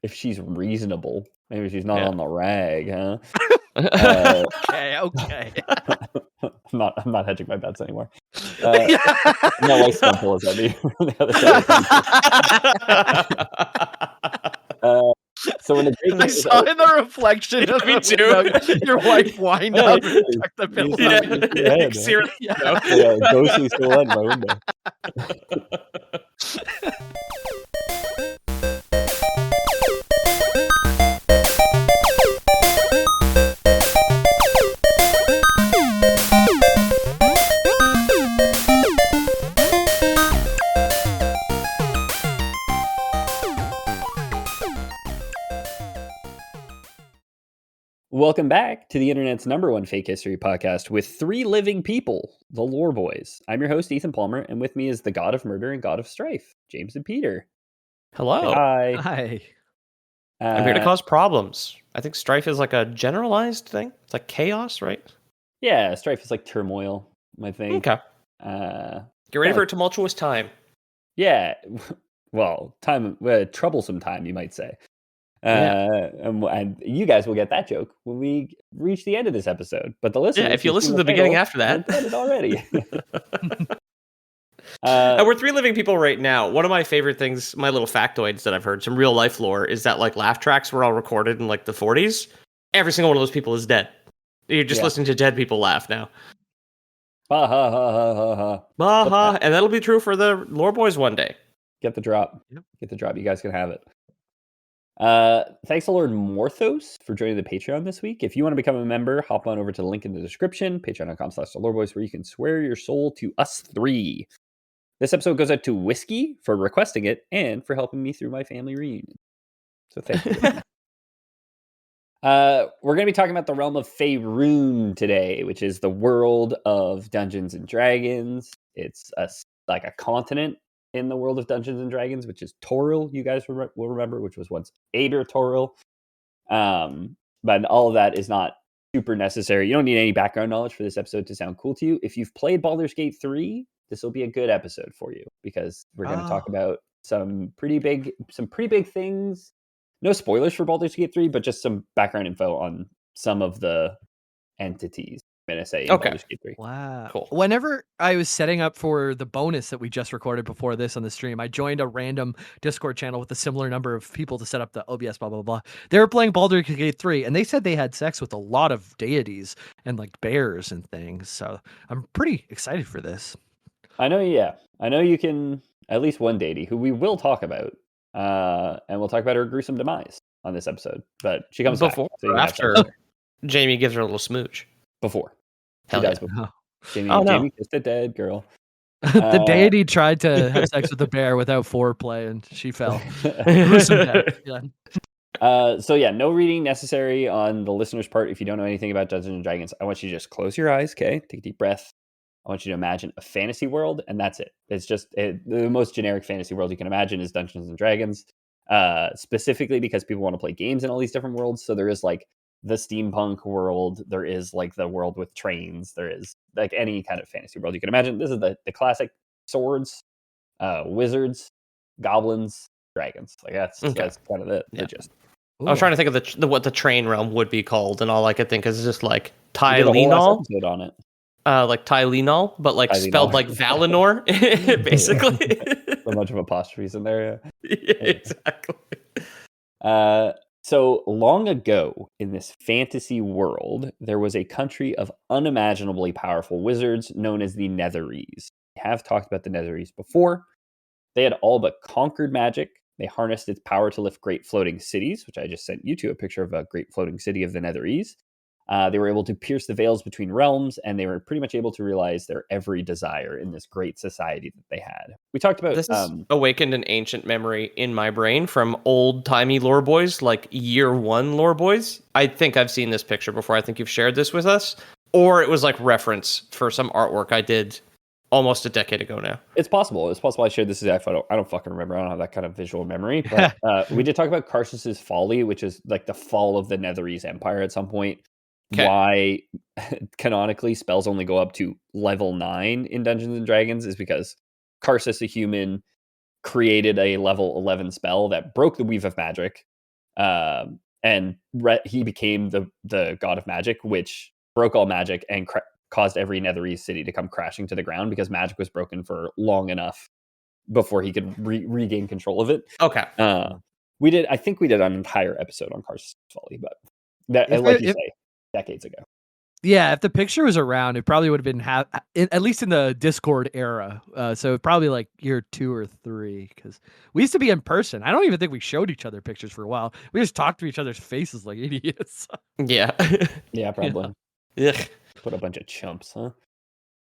if she's reasonable. Maybe she's not on the rag, huh? Okay. I'm not hedging my bets anymore. My wife's gonna pull us at me from the other side. So when the I saw in the reflection of me the too. window, your wife wind up and tuck the pillow. Ghostly silhouette in my window. Welcome back to the internet's #1 fake history podcast with 3 living people, the Lore Boys. I'm your host, Ethan Palmer, and with me is the god of murder and god of strife, James and Peter. Hello. Hi. I'm here to cause problems. I think strife is like a generalized thing. It's like chaos, right? Yeah, strife is like turmoil, I think. Okay. Get ready for a tumultuous time. Yeah. Well, troublesome time, you might say. And you guys will get that joke when we reach the end of this episode. But the listeners, if you listen to the beginning after that, get it already. And we're 3 living people right now. One of my favorite things, my little factoids that I've heard, some real life lore, is that like laugh tracks were all recorded in like the 40s. Every single one of those people is dead. You're just listening to dead people laugh now. Ha ha ha ha ha ha. Ha ha. And that'll be true for the Lore Boys one day. Get the drop. Yep. Get the drop. You guys can have it. Thanks to Lord Morthos for joining the Patreon this week. If you want to become a member, hop on over to the link in the description, patreon.com/theloreboys, where you can swear your soul to us 3. This episode goes out to Whiskey for requesting it and for helping me through my family reunion. So thank you. We're going to be talking about the realm of Faerun today, which is the world of Dungeons and Dragons. It's like a continent in the world of Dungeons and Dragons, which is Toril, you guys will remember, which was once Aber Toril. But all of that is not super necessary. You don't need any background knowledge for this episode to sound cool to you. If you've played Baldur's Gate 3, this will be a good episode for you, because we're going to talk about some pretty big things. No spoilers for Baldur's Gate 3, but just some background info on some of the entities. I'm going to say in Baldur's Gate 3. Wow. Cool. Whenever I was setting up for the bonus that we just recorded before this on the stream, I joined a random Discord channel with a similar number of people to set up the OBS, blah, blah, blah. They were playing Baldur's Gate 3, and they said they had sex with a lot of deities and like bears and things. So I'm pretty excited for this. I know you can, at least one deity who we will talk about. And we'll talk about her gruesome demise on this episode. But she comes before back, so or after Jamie gives her a little smooch. Before. Hell She dies yeah. before. No. Jamie kissed a dead girl. The deity tried to have sex with the bear without foreplay, and she fell. Gruesome death. Yeah. So yeah, no reading necessary on the listener's part. If you don't know anything about Dungeons and Dragons, I want you to just close your eyes, okay? Take a deep breath. I want you to imagine a fantasy world, and that's it. It's just the most generic fantasy world you can imagine is Dungeons and Dragons, specifically because people want to play games in all these different worlds. So there is like the steampunk world, there is like the world with trains, there is like any kind of fantasy world you can imagine. This is the classic swords, wizards, goblins, dragons. Like that's kind of the gist. I was trying to think of what the train realm would be called, and all I could think is just like Tylenol on it. Like Tylenol, but like Tylenol. spelled like Valinor, basically. So much of apostrophes in there. Yeah, exactly. So long ago in this fantasy world, there was a country of unimaginably powerful wizards known as the Netherese. We have talked about the Netherese before. They had all but conquered magic. They harnessed its power to lift great floating cities, which I just sent you to a picture of a great floating city of the Netherese. They were able to pierce the veils between realms, and they were pretty much able to realize their every desire in this great society that they had. We talked about... This has awakened an ancient memory in my brain from old-timey lore boys, like year 1 lore boys. I think I've seen this picture before. I think you've shared this with us. Or it was like reference for some artwork I did almost a decade ago now. It's possible. It's possible I shared this exact photo. I don't fucking remember. I don't have that kind of visual memory. But we did talk about Karsus's Folly, which is like the fall of the Netherese Empire at some point. Okay. Why canonically spells only go up to level 9 in Dungeons and Dragons is because Karsus, a human, created a level 11 spell that broke the Weave of Magic, And he became the god of magic, which broke all magic and caused every Netherese city to come crashing to the ground because magic was broken for long enough before he could regain control of it. Okay. I think we did an entire episode on Karsus Folly, but that, like you say, decades ago. Yeah, if the picture was around, it probably would have been at least in the Discord era. So probably like year 2 or 3, because we used to be in person. I don't even think we showed each other pictures for a while. We just talked to each other's faces like idiots. Yeah. Yeah, probably. Yeah. Put a bunch of chumps, huh?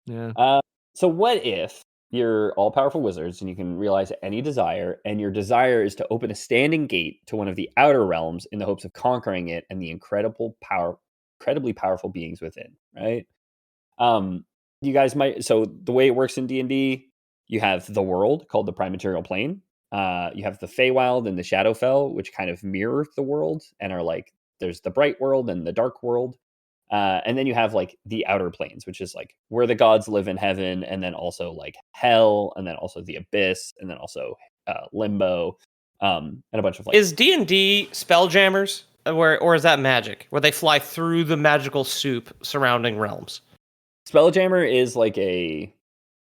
Yeah. So what if you're all-powerful wizards and you can realize any desire, and your desire is to open a standing gate to one of the outer realms in the hopes of conquering it and the incredibly powerful beings within, right? You guys might. So the way it works in D&D, you have the world called the Prime Material Plane. You have the Feywild and the Shadowfell, which kind of mirror the world and are like, there's the bright world and the dark world. And then you have like the outer planes, which is like where the gods live in heaven, and then also like hell, and then also the abyss, and then also limbo, and a bunch of like. Is D&D Spelljammers, or is that magic, where they fly through the magical soup surrounding realms? Spelljammer is like a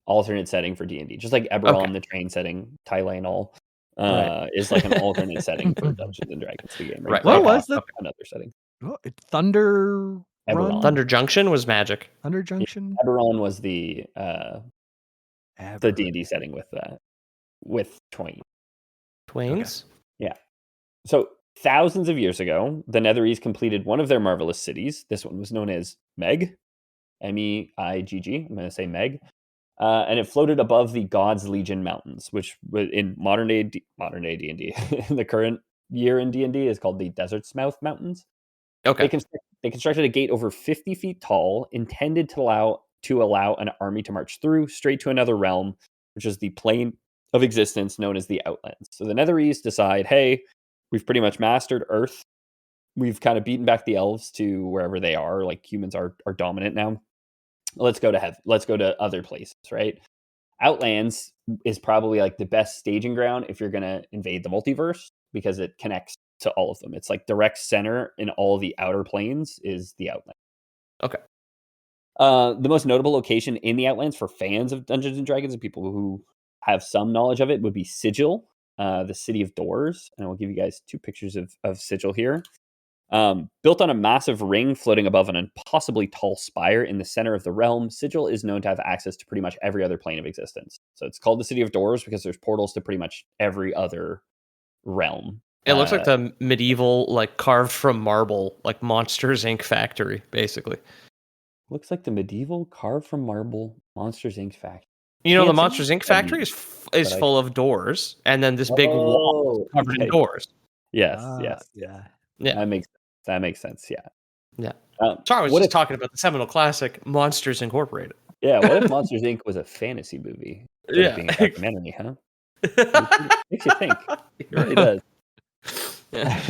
alternate setting for D&D, just like Eberron, the train setting, Tylenol, is like an alternate setting for Dungeons and Dragons, the game. Right. What was that? Another setting. Thunder Eberron. Thunder Junction was magic. Thunder Junction. Eberron was the D&D setting with Twain. Twains? Okay. Yeah. So thousands of years ago, the Netherese completed one of their marvelous cities. This one was known as Meg, Meigg. I'm going to say Meg. And it floated above the God's Legion Mountains, which in modern day D&D, in the current year in D&D, is called the Desert's Mouth Mountains. Okay. They constructed a gate over 50 feet tall, intended to allow an army to march through straight to another realm, which is the plane of existence known as the Outlands. So the Netherese decide, hey, we've pretty much mastered Earth. We've kind of beaten back the elves to wherever they are. Like humans are dominant now. Let's go to heaven. Let's go to other places, right? Outlands is probably like the best staging ground if you're going to invade the multiverse, because it connects to all of them. It's like direct center in all the outer planes is the Outlands. Okay. The most notable location in the Outlands for fans of Dungeons and Dragons and people who have some knowledge of it would be Sigil, the City of Doors. And I will give you guys 2 pictures of Sigil here. Built on a massive ring floating above an impossibly tall spire in the center of the realm, Sigil is known to have access to pretty much every other plane of existence. So it's called the City of Doors because there's portals to pretty much every other realm. It looks like the medieval, like carved from marble, like Monsters Inc. factory, basically. Looks like the medieval carved from marble Monsters Inc. factory. You know, the Monsters Inc. factory is full of doors, and then this big wall covered in doors. Yes, yeah. That makes sense. Yeah. Sorry, I was just talking about the seminal classic Monsters Incorporated. Yeah, what if Monsters Inc. was a fantasy movie? Being a documentary, huh? Makes you think. It really does. Yeah.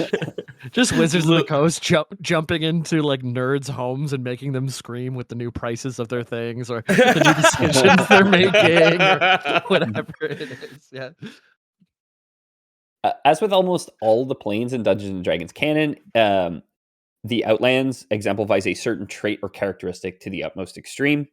Just Wizards of the Coast jumping into like nerds' homes and making them scream with the new prices of their things or the new decisions they're making or whatever it is. Yeah. As with almost all the planes in Dungeons and Dragons canon, the Outlands exemplifies a certain trait or characteristic to the utmost extreme.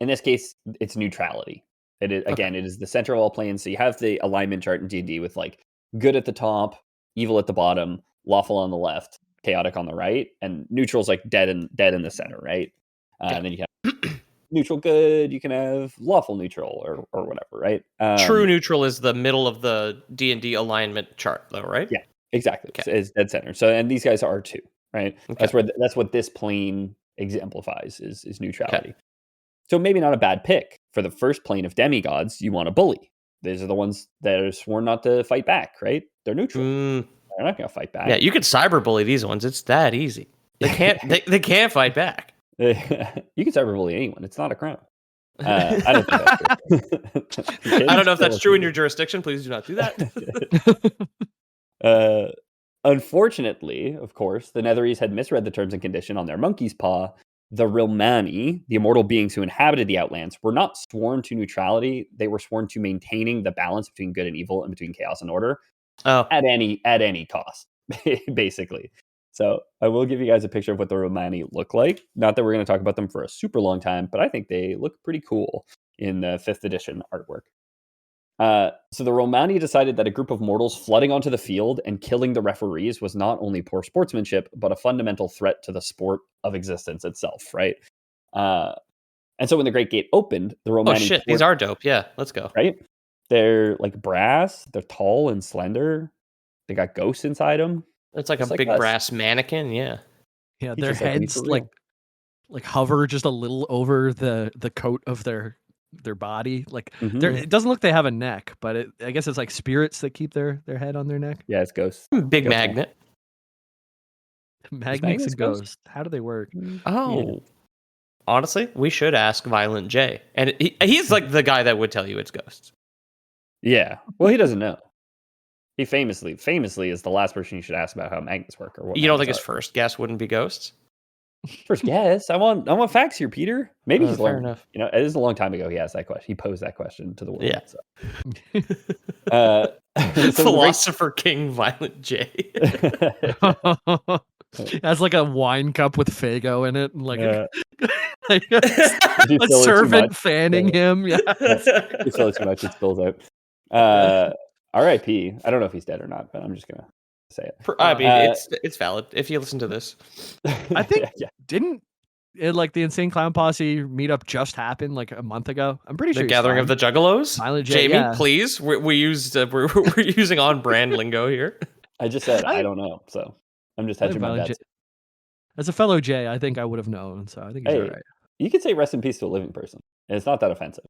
In this case, it's neutrality. It is, again, it is the center of all planes. So you have the alignment chart in D&D with like good at the top, evil at the bottom, lawful on the left, chaotic on the right, and neutral's like dead in the center, right? And then you have neutral good, you can have lawful neutral or whatever, right? True neutral is the middle of the D&D alignment chart, though, right? Yeah, exactly. Okay. It's dead center. So, and these guys are too, right? Okay. That's what this plane exemplifies is neutrality. Okay. So maybe not a bad pick for the first plane of demigods. You want to bully. These are the ones that are sworn not to fight back, right? They're neutral. They're not going to fight back. Yeah, you could cyberbully these ones. It's that easy. They can't. they can't fight back. You can cyberbully anyone. It's not a crime. I don't think that's true. I don't know if that's true in your jurisdiction. Please do not do that. Unfortunately, of course, the Netherese had misread the terms and condition on their monkey's paw. The Rilmani, the immortal beings who inhabited the Outlands, were not sworn to neutrality. They were sworn to maintaining the balance between good and evil and between chaos and order at any cost. basically. So I will give you guys a picture of what the Romani look like. Not that we're going to talk about them for a super long time, but I think they look pretty cool in the 5th edition artwork. So the Romani decided that a group of mortals flooding onto the field and killing the referees was not only poor sportsmanship, but a fundamental threat to the sport of existence itself, right? And so when the Great Gate opened, the Romani... Oh shit, these are dope. Yeah, let's go. Right? They're like brass. They're tall and slender. They got ghosts inside them. It's like Just a like big us. brass mannequin. Yeah. Yeah, He's their just like me heads for real. like hover just a little over the coat of their body. Like Mhm. it doesn't look they have a neck, but I guess it's like spirits that keep their head on their neck. Yeah, it's ghosts. Big Ghost magnet. Magnets magnets and ghosts? ghosts. How do they work? Oh. Honestly, we should ask Violent J. And he's like the guy that would tell you it's ghosts. Yeah. Well, he doesn't know. He famously is the last person you should ask about how magnets work or what. You don't think his magnets first guess wouldn't be ghosts? are. First guess? I want facts here, Peter. Maybe he's Fair learned. enough. You know, it is a long time ago he asked that question. He posed that question to the world. Yeah. So. So Philosopher King Violent J. Has like a wine cup with Fago in it, and like, like you a fill it too servant much, fanning him. Yeah, you fill it too much, it spills out. R.I.P. I don't know if he's dead or not, but I'm just gonna say it. I mean, it's valid if you listen to this. I think yeah. Didn't it, like the Insane Clown Posse meetup just happened like a month ago? I'm pretty sure The Gathering of the Juggalos. Violent J, Jamie, yeah. please. We used we're using on brand lingo here. I just said I don't know, so I'm just hedging my bets. As a fellow J, I think I would have known, so I think he's all right. You could say rest in peace to a living person, and it's not that offensive.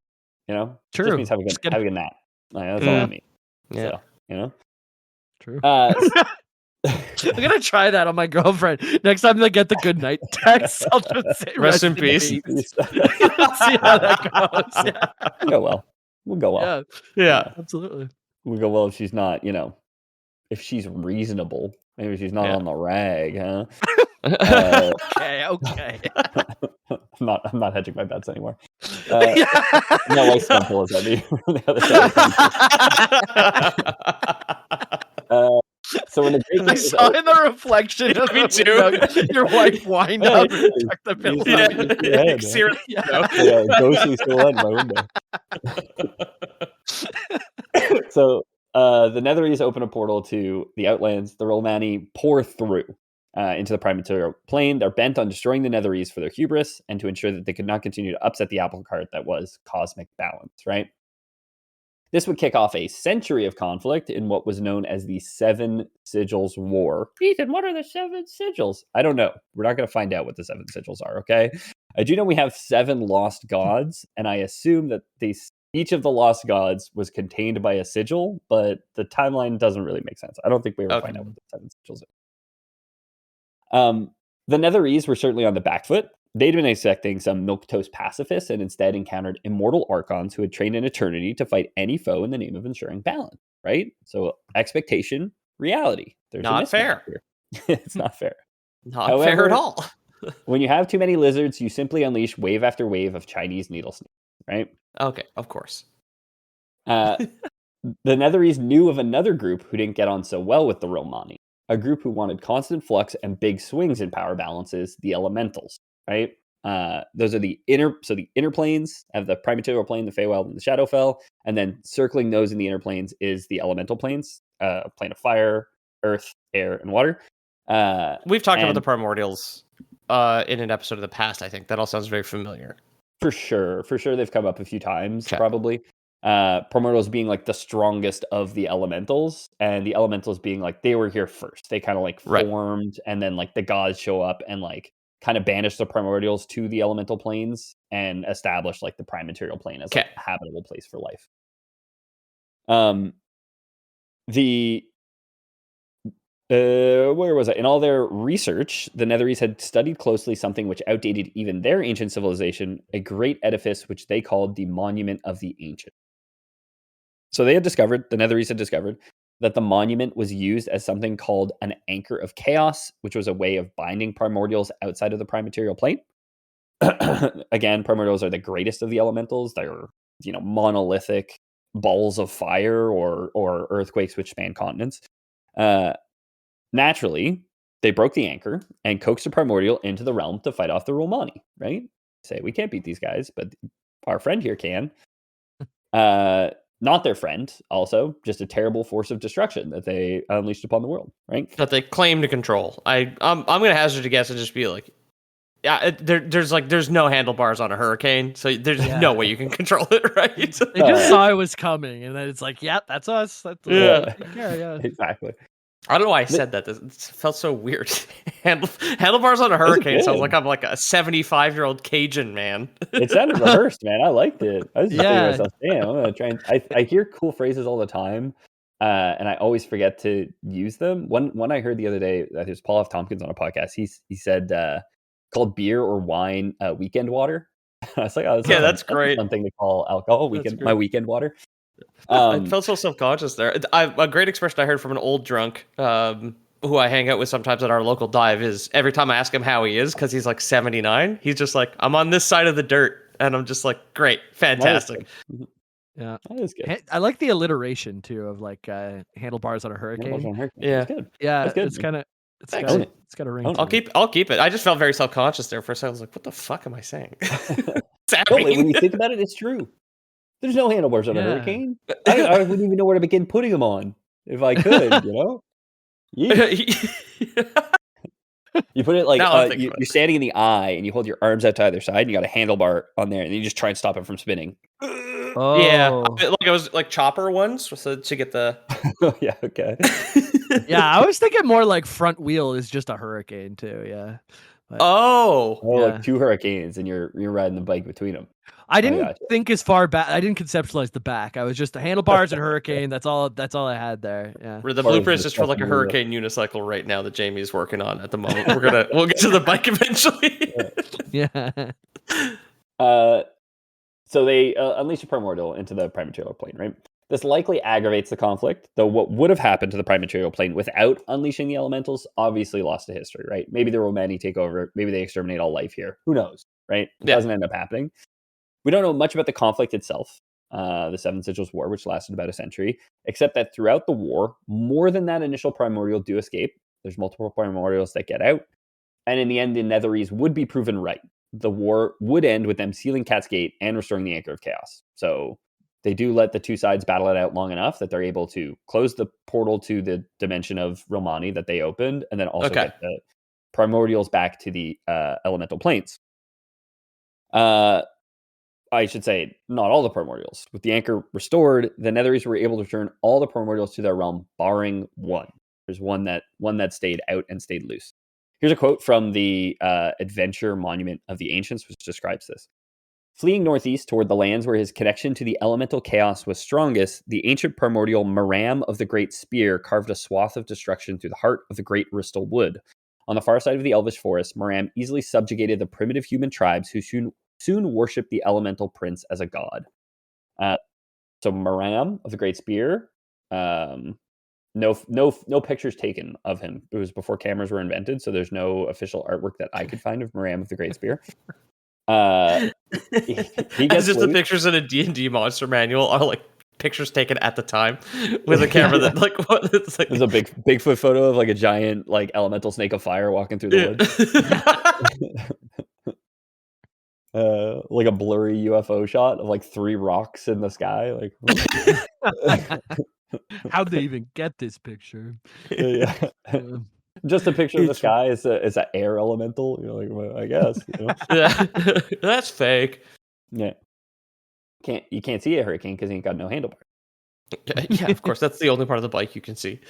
You know, True. It just means have a good nap. Like, that's all I mean. Yeah, so, you know. True. I'm gonna try that on my girlfriend next time they get the good night text. I'll just say rest in peace. See how that goes. Yeah. We'll go well. Yeah. Absolutely. We'll go well if she's not, you know, if she's reasonable. Maybe she's not on the rag, huh? Okay. I'm not hedging my bets anymore. No, I stumble as I do from the other side. So when the Great I saw in the reflection of Me too. your wife wind up and tuck the pillow. Ghostly silhouette in my window. So the Netherese open a portal to the Outlands. The Romani pour through into the Prime Material Plane. They're bent on destroying the Netherese for their hubris and to ensure that they could not continue to upset the apple cart that was cosmic balance, right? This would kick off a century of conflict in what was known as the Seven Sigils War. Ethan, what are the Seven Sigils? I don't know. We're not going to find out what the Seven Sigils are, okay? I do know we have 7 lost gods, and I assume that each of the lost gods was contained by a sigil, but the timeline doesn't really make sense. I don't think we ever find out what the 7 sigils are. The Netherese were certainly on the back foot. They'd been expecting some milquetoast pacifists and instead encountered immortal archons who had trained in eternity to fight any foe in the name of ensuring balance, right? So expectation, reality. There's not fair. Here. It's not fair. Not fair at all. When you have too many lizards, you simply unleash wave after wave of Chinese needle snakes, right? Okay, of course. The Netherese knew of another group who didn't get on so well with the Romani, a group who wanted constant flux and big swings in power balances, the Elementals. Right, those are the inner planes have the Prime Material Plane, the Feywild, and the Shadowfell, and then circling those in the inner planes is the Elemental planes, plane of fire, earth, air, and water. We've talked about the primordials in an episode of the past. I think that all sounds very familiar. For sure, they've come up a few times, probably. Primordials being like the strongest of the elementals, and the elementals being like they were here first. They kind of like formed, and then like the gods show up and like kind of banish the primordials to the elemental planes and establish like the Prime Material Plane as a habitable place for life. Where was I? In all their research, the Netherese had studied closely something which outdated even their ancient civilization, a great edifice which they called the Monument of the Ancient. So the Netherese had discovered that the monument was used as something called an anchor of chaos, which was a way of binding primordials outside of the Prime Material Plane. Again, primordials are the greatest of the elementals. They're, monolithic balls of fire or earthquakes which span continents. naturally, they broke the anchor and coaxed the primordial into the realm to fight off the Romani, right? Say, we can't beat these guys, but our friend here can. Not their friend, also, just a terrible force of destruction that they unleashed upon the world, right? That they claim to control. I'm gonna hazard a guess and just be like, yeah, there's no handlebars on a hurricane, so there's no way you can control it, right? They just saw it was coming, and then it's like, yeah, that's us. Yeah. Exactly. I don't know why I said that. It felt so weird. Handlebars on a hurricane sounds like I'm like a 75-year-old Cajun man. It sounded rehearsed, man. I liked it. I was just thinking to myself, damn, I'm gonna try and I hear cool phrases all the time, and I always forget to use them. One I heard the other day, there's Paul F. Tompkins on a podcast. He said called beer or wine weekend water. I was like, oh, that's great. Something to call alcohol my weekend water. I felt so self-conscious there. A great expression I heard from an old drunk who I hang out with sometimes at our local dive is every time I ask him how he is, because he's like 79, he's just like, I'm on this side of the dirt. And I'm just like, great, fantastic. Yeah, that is good. I like the alliteration too of like handlebars on a hurricane. Yeah, good. Yeah, That's good. it's kind of it's got a ring. I'll keep it. I just felt very self-conscious there for a second. I was like, what the fuck am I saying? When you think about it, it's true. There's no handlebars on a hurricane. I wouldn't even know where to begin putting them on if I could, you know? You put it like you're standing in the eye and you hold your arms out to either side and you got a handlebar on there and you just try and stop it from spinning. Yeah, like it was like chopper ones so to get the. Yeah, okay. Yeah, I was thinking more like front wheel is just a hurricane too. Yeah. But, like two hurricanes and you're riding the bike between them. I didn't think as far back. I didn't conceptualize the back. I was just the handlebars and hurricane. That's all I had there. Yeah. The blueprint is just for like a hurricane unicycle right now that Jamie's working on at the moment. We'll get to the bike eventually. Yeah. So they unleash a primordial into the prime material plane, right? This likely aggravates the conflict, though what would have happened to the prime material plane without unleashing the elementals obviously lost to history, right? Maybe the Romani take over. Maybe they exterminate all life here. Who knows, right? It doesn't end up happening. We don't know much about the conflict itself, the Seven Sigils War, which lasted about a century, except that throughout the war, more than that initial primordial do escape. There's multiple primordials that get out. And in the end, the Netherese would be proven right. The war would end with them sealing Cat's Gate and restoring the Anchor of Chaos. So they do let the two sides battle it out long enough that they're able to close the portal to the dimension of Romani that they opened, and then also get the primordials back to the elemental planes. I should say, not all the primordials. With the Anchor restored, the Netherese were able to return all the primordials to their realm, barring one. There's one that stayed out and stayed loose. Here's a quote from the Adventure Monument of the Ancients, which describes this. Fleeing northeast toward the lands where his connection to the elemental chaos was strongest, the ancient primordial Maram of the Great Spear carved a swath of destruction through the heart of the Great Ristal Wood. On the far side of the Elvish Forest, Maram easily subjugated the primitive human tribes who soon worshipped the elemental prince as a god. So Maram of the Great Spear, no pictures taken of him. It was before cameras were invented, so there's no official artwork that I could find of Maram of the Great Spear. He gets just the pictures in a D&D monster manual are like pictures taken at the time with a camera that like what it's like. There's a big Bigfoot photo of like a giant like elemental snake of fire walking through the woods. Like a blurry UFO shot of like three rocks in the sky. Like how'd they even get this picture? Yeah. Just a picture of the sky is an air elemental. You know, like well, I guess. You know? Yeah, that's fake. Yeah, you can't see a hurricane because he ain't got no handlebar. Yeah, of course. That's the only part of the bike you can see.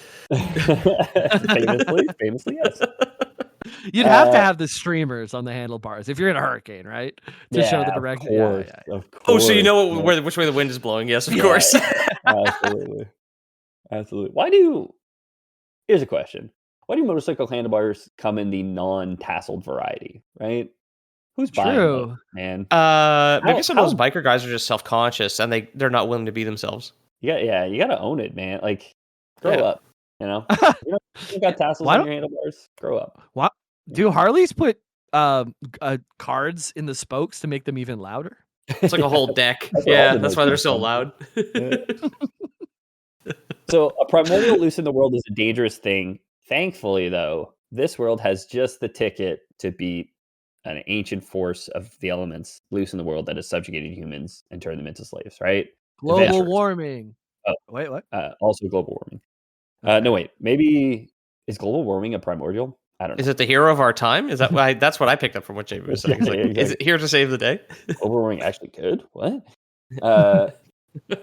famously, yes. You'd have to have the streamers on the handlebars if you're in a hurricane, right? To show the direction. Of course. Oh, so you know which way the wind is blowing? Yes, of course. Absolutely. Here's a question. Why do motorcycle handlebars come in the non-tasseled variety, right? Who's buying those, man? Maybe some of those biker guys are just self-conscious and they're not willing to be themselves. Yeah, you gotta own it, man. Like, grow up, you know? You got tassels on your handlebars, grow up. What? Do Harleys put cards in the spokes to make them even louder? It's like a whole deck. That's why they're so loud. So a primordial loose in the world is a dangerous thing. Thankfully, though, this world has just the ticket to beat an ancient force of the elements loose in the world that has subjugated humans and turned them into slaves, right? Global Adventurers. warming. Oh, Wait, what? Also global warming. Okay. No, wait. Maybe is global warming a primordial? I don't know. Is it the hero of our time? Is that why? That's what I picked up from what Jamie was saying. It's like, Yeah, is it here to save the day? Global warming actually good? What?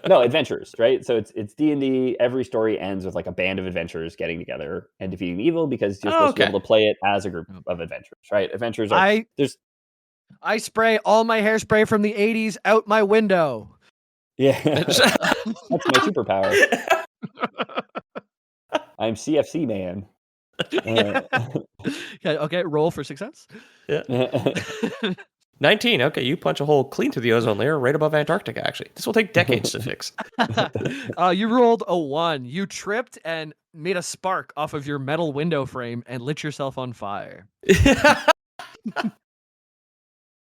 No, adventurers, right? So it's D&D. Every story ends with like a band of adventurers getting together and defeating evil because you're supposed to be able to play it as a group of adventurers, right? Adventurers are I spray all my hairspray from the 80s out my window. Yeah. That's my superpower. I'm CFC man. Okay, roll for success. Yeah. 19. Okay, you punch a hole clean through the ozone layer right above Antarctica, actually. This will take decades to fix. You rolled a 1. You tripped and made a spark off of your metal window frame and lit yourself on fire.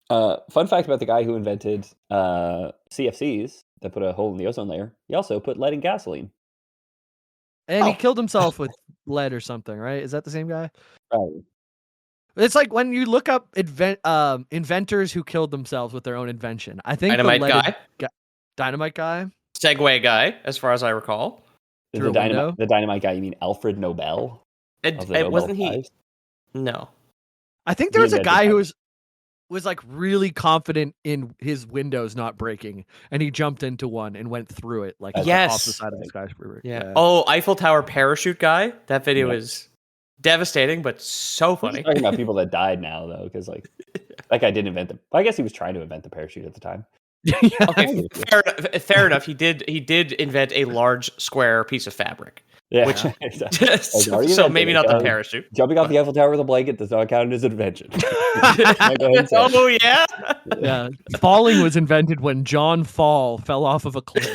Fun fact about the guy who invented CFCs that put a hole in the ozone layer. He also put lead in gasoline. And he killed himself with lead or something, right? Is that the same guy? Right. It's like when you look up inventors who killed themselves with their own invention. I think Dynamite Dynamite guy? Segway guy, as far as I recall. The dynamite guy, you mean Alfred Nobel? Wasn't he? No. I think there was a guy who was like really confident in his windows not breaking, and he jumped into one and went through it like off the side of the skyscraper. Yeah. Oh, Eiffel Tower parachute guy. That video is devastating, but so funny. Talking about people that died now, though, because like that guy didn't invent them. I guess he was trying to invent the parachute at the time. Okay, fair enough. He did invent a large square piece of fabric. Yeah, which so maybe not the parachute. Jumping off the Eiffel Tower with a blanket does not count as an invention. Oh yeah, yeah. Falling was invented when John Fall fell off of a cliff.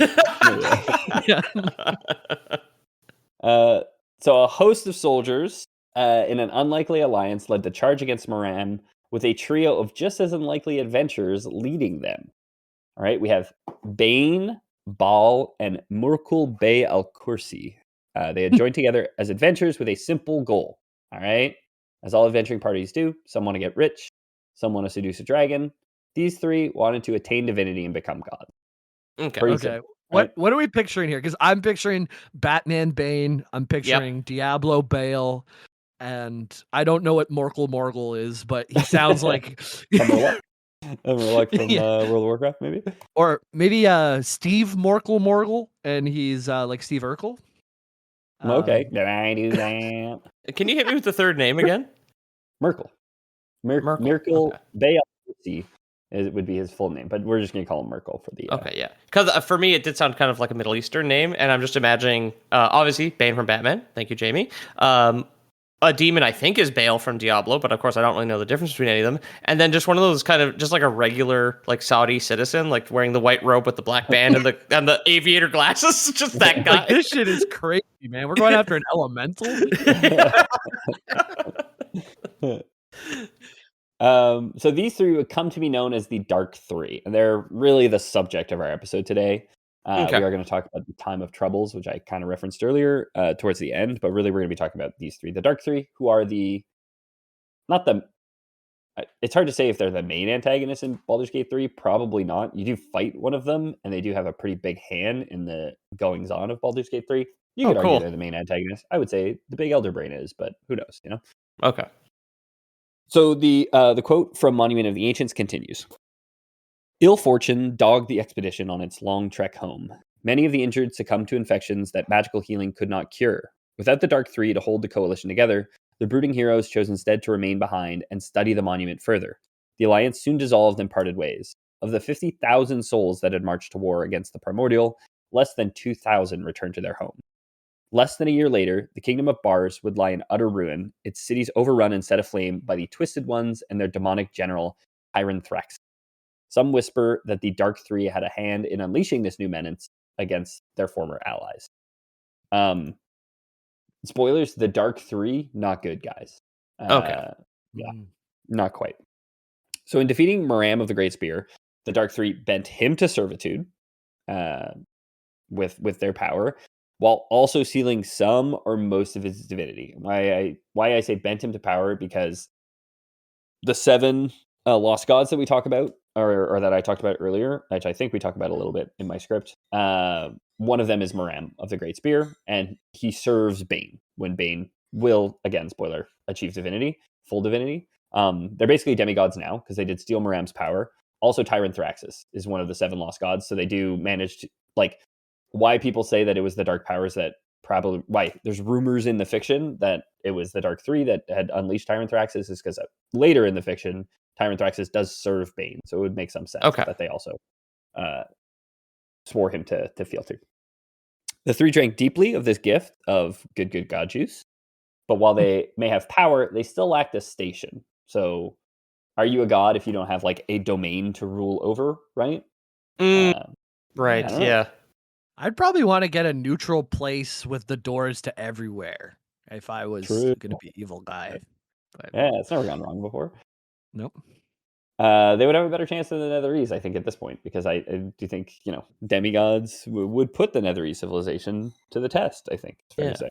So a host of soldiers in an unlikely alliance led the charge against Moran with a trio of just as unlikely adventurers leading them. All right, we have Bane, Baal, and Murkul Bey al-Kursi. They had joined together as adventurers with a simple goal. All right, as all adventuring parties do, some want to get rich, some want to seduce a dragon. These three wanted to attain divinity and become gods. Okay. Simple, right? What are we picturing here? Because I'm picturing Batman Bane. I'm picturing Diablo Bale. And I don't know what Morgul is, but he sounds like... Like from World of Warcraft, maybe? Or maybe Steve Morgul, and he's like Steve Urkel. Okay, did I do that? Can you hit me with the third name again? Merkel. Merkel Bey would be his full name, but we're just going to call him Merkel for the... Okay, yeah. Because for me, it did sound kind of like a Middle Eastern name, and I'm just imagining, obviously, Bane from Batman. Thank you, Jamie. A demon, I think, is Bale from Diablo, but of course I don't really know the difference between any of them. And then just one of those kind of just like a regular like Saudi citizen, like wearing the white robe with the black band and the aviator glasses. Just that guy. Like, this shit is crazy, man. We're going after an elemental. So these three would come to be known as the Dark Three, and they're really the subject of our episode today. We are going to talk about the Time of Troubles, which I kind of referenced earlier towards the end, but really we're going to be talking about these three. The Dark Three, who are it's hard to say if they're the main antagonists in Baldur's Gate 3. Probably not. You do fight one of them, and they do have a pretty big hand in the goings-on of Baldur's Gate 3. You could argue they're the main antagonist. I would say the big Elder Brain is, but who knows, you know? Okay. So the quote from Monument of the Ancients continues. Ill fortune dogged the expedition on its long trek home. Many of the injured succumbed to infections that magical healing could not cure. Without the Dark Three to hold the coalition together, the brooding heroes chose instead to remain behind and study the monument further. The alliance soon dissolved and parted ways. Of the 50,000 souls that had marched to war against the Primordial, less than 2,000 returned to their home. Less than a year later, the kingdom of Bars would lie in utter ruin, its cities overrun and set aflame by the Twisted Ones and their demonic general, Hiron Thrax. Some whisper that the Dark Three had a hand in unleashing this new menace against their former allies. Spoilers, the Dark Three, not good, guys. Yeah, not quite. So in defeating Moram of the Great Spear, the Dark Three bent him to servitude with their power, while also sealing some or most of his divinity. Why I say bent him to power, because the 7 lost gods that we talk about, or that I talked about earlier, which I think we talked about a little bit in my script. One of them is Meram of the Great Spear, and he serves Bane when Bane will, again, spoiler, achieve divinity, full divinity. They're basically demigods now because they did steal Meram's power. Also, Tyrant Thraxus is one of the 7 lost gods, so they do manage to, like, why people say that it was the Dark Powers that probably, why there's rumors in the fiction that it was the Dark 3 that had unleashed Tyrant Thraxus, is because later in the fiction, Tyrant Thraxus does serve Bane, so it would make some sense that they also swore him to fealty. The 3 drank deeply of this gift of good god juice, but while they may have power, they still lacked a station. So, are you a god if you don't have like a domain to rule over, right? Right, yeah. I'd probably want to get a neutral place with the doors to everywhere if I was going to be evil guy. But, yeah, it's never gone wrong before. Nope. They would have a better chance than the Netherese, I think, at this point, because I do think, demigods would put the Netherese civilization to the test, I think, it's fair to say.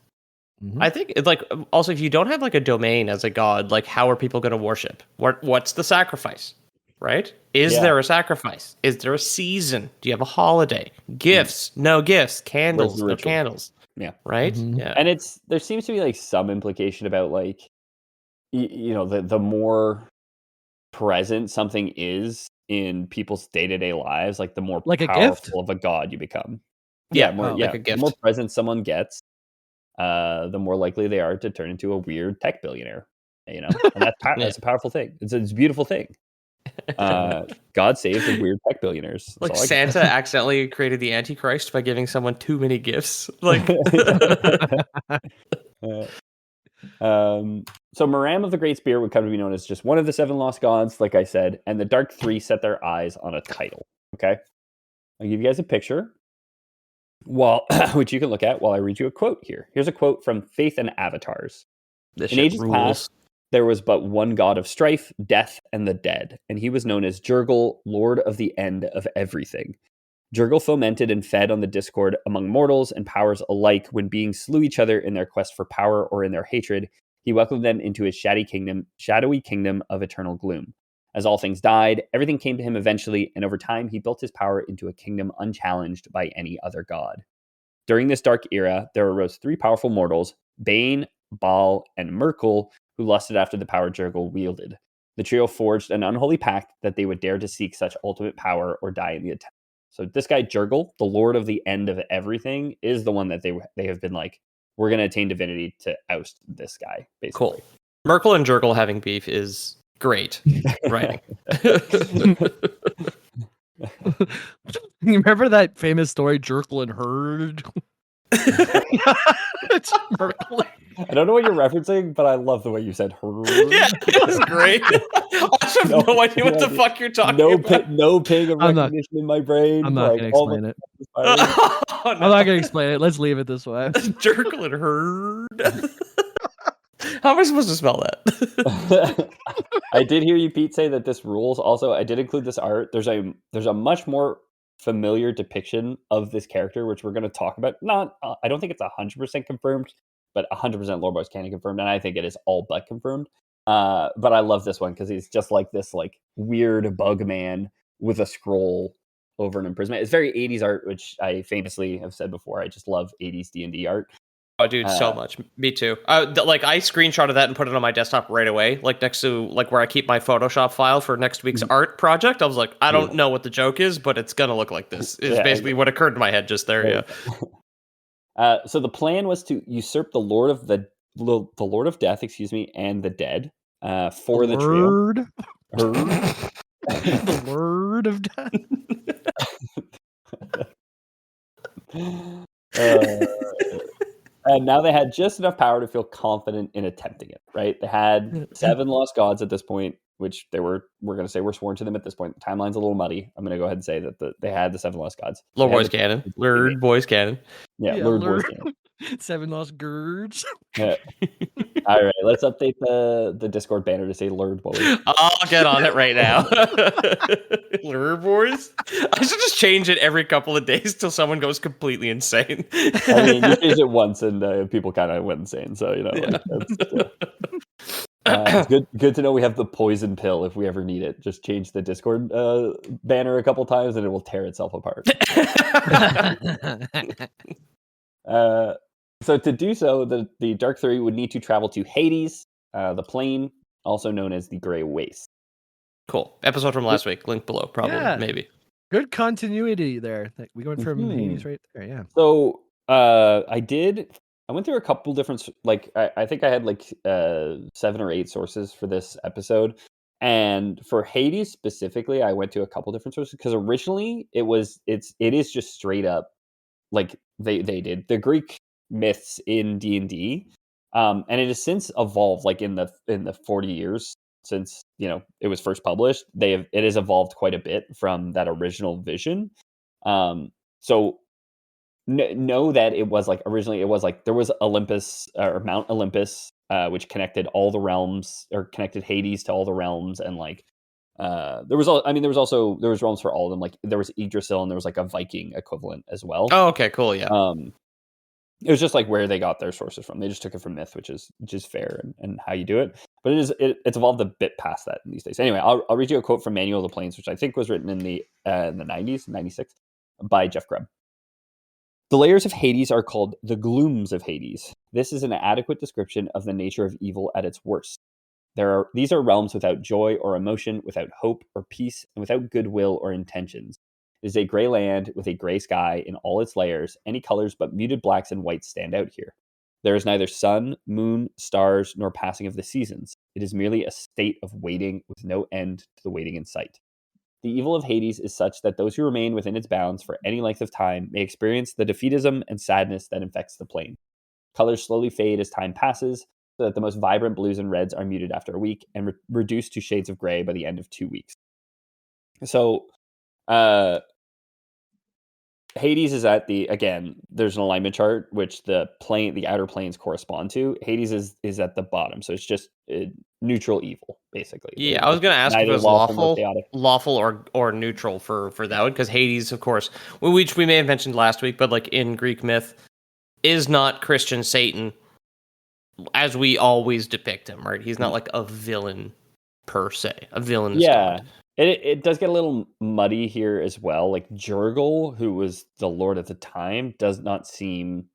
I think it's like, also, if you don't have like a domain as a god, like, how are people going to worship? What's the sacrifice? Right? Is there a sacrifice? Is there a season? Do you have a holiday? Gifts? No gifts. Candles? No candles. Yeah. Right? Yeah. And there seems to be like some implication about like, the more present something is in people's day-to-day lives, like the more like powerful a gift of a god you become. Like a gift. The more present someone gets, the more likely they are to turn into a weird tech billionaire. And that's a powerful thing. It's a beautiful thing. God save the weird tech billionaires. Like Santa accidentally created the Antichrist by giving someone too many gifts. Like, so Meram of the Great Spear would come to be known as just one of the 7 lost gods, like I said, and the Dark 3 set their eyes on a title. Okay, I'll give you guys a picture, which you can look at while I read you a quote here. Here's a quote from Faith and Avatars. In ages past, there was but one god of strife, death, and the dead, and he was known as Jurgle, Lord of the End of Everything. Jurgle fomented and fed on the discord among mortals and powers alike when beings slew each other in their quest for power or in their hatred. He welcomed them into his shadowy kingdom of eternal gloom. As all things died, everything came to him eventually, and over time he built his power into a kingdom unchallenged by any other god. During this dark era, there arose 3 powerful mortals, Bane, Baal, and Merkel, who lusted after the power Jurgle wielded. The trio forged an unholy pact that they would dare to seek such ultimate power or die in the attempt. So this guy Jurgle, the Lord of the End of Everything, is the one that they have been like, we're going to attain divinity to oust this guy, basically. Cool. Merkel and Jurgle having beef is great writing. You remember that famous story, Jerkle and Herd? It's Merkel. I don't know what you're referencing, but I love the way you said herd. Yeah, it was great. I have no idea what the fuck you're talking about. No ping of recognition in my brain. I'm not going to explain it. I'm not going to explain it. Let's leave it this way. Jerkle and Herd. How am I supposed to spell that? I did hear you, Pete, say that this rules. Also, I did include this art. There's a much more familiar depiction of this character, which we're going to talk about. I don't think it's 100% confirmed, but 100% Lore Boys Canon confirmed, and I think it is all but confirmed. But I love this one because he's just like this like weird bug man with a scroll over an imprisonment. It's very 80s art, which I famously have said before. I just love 80s D&D art. Oh, dude, so much. Me too. Like, I screenshotted that and put it on my desktop right away, like next to like where I keep my Photoshop file for next week's art project. I was like, I don't know what the joke is, but it's gonna look like this. Is basically what occurred in my head just there. Yeah. So the plan was to usurp the Lord of Death, and the dead for the trio. The Lord of Death. And now they had just enough power to feel confident in attempting it, right? They had 7 lost gods at this point, which we're going to say were sworn to them at this point. The timeline's a little muddy. I'm going to go ahead and say that they had the 7 lost gods. Lord Boys Canon. Lord Boys Canon. Yeah, Lord Boys Canon. 7 lost girds. Yeah. All right, let's update the Discord banner to say Lured Boys. I'll get on it right now. Lure boys. I should just change it every couple of days till someone goes completely insane. I mean, you changed it once and people kind of went insane. So Yeah. it's good to know we have the poison pill if we ever need it. Just change the Discord banner a couple times and it will tear itself apart. So to do so, the Dark Three would need to travel to Hades, the plane, also known as the Grey Waste. Cool. Episode from last week. Link below, probably, Yeah. maybe. Good continuity there. Like, we went from Hades right there, yeah. So I went through a couple different, like I think I had like 7 or 8 sources for this episode. And for Hades specifically, I went to a couple different sources because originally it is just straight up like they did the Greek myths in D&D, and it has since evolved. Like in the 40 years since it was first published, it has evolved quite a bit from that original vision. So know that it was like originally it was like there was Olympus or Mount Olympus, which connected all the realms or connected Hades to all the realms, and like there was realms for all of them. Like there was Yggdrasil and there was like a Viking equivalent as well. Oh, okay, cool, yeah. It was just like where they got their sources from. They just took it from myth, which is fair and how you do it. But it's evolved a bit past that in these days. Anyway, I'll read you a quote from Manual of the Planes, which I think was written in the 90s, 96, by Jeff Grubb. The layers of Hades are called the glooms of Hades. This is an adequate description of the nature of evil at its worst. These are realms without joy or emotion, without hope or peace, and without goodwill or intentions. It is a gray land with a gray sky in all its layers. Any colors but muted blacks and whites stand out here. There is neither sun, moon, stars, nor passing of the seasons. It is merely a state of waiting with no end to the waiting in sight. The evil of Hades is such that those who remain within its bounds for any length of time may experience the defeatism and sadness that infects the plane. Colors slowly fade as time passes, so that the most vibrant blues and reds are muted after a week and reduced to shades of gray by the end of 2 weeks. So, Hades is at there's an alignment chart which the outer planes correspond to. Hades is at the bottom, so it's just neutral evil, basically. Yeah, I was going to ask if it was lawful or neutral for that one, because Hades, of course, which we may have mentioned last week, but like in Greek myth, is not Christian Satan as we always depict him, right? He's not like a villain per se, a villain. Yeah. It does get a little muddy here as well. Like Jurgle, who was the lord at the time, does not seem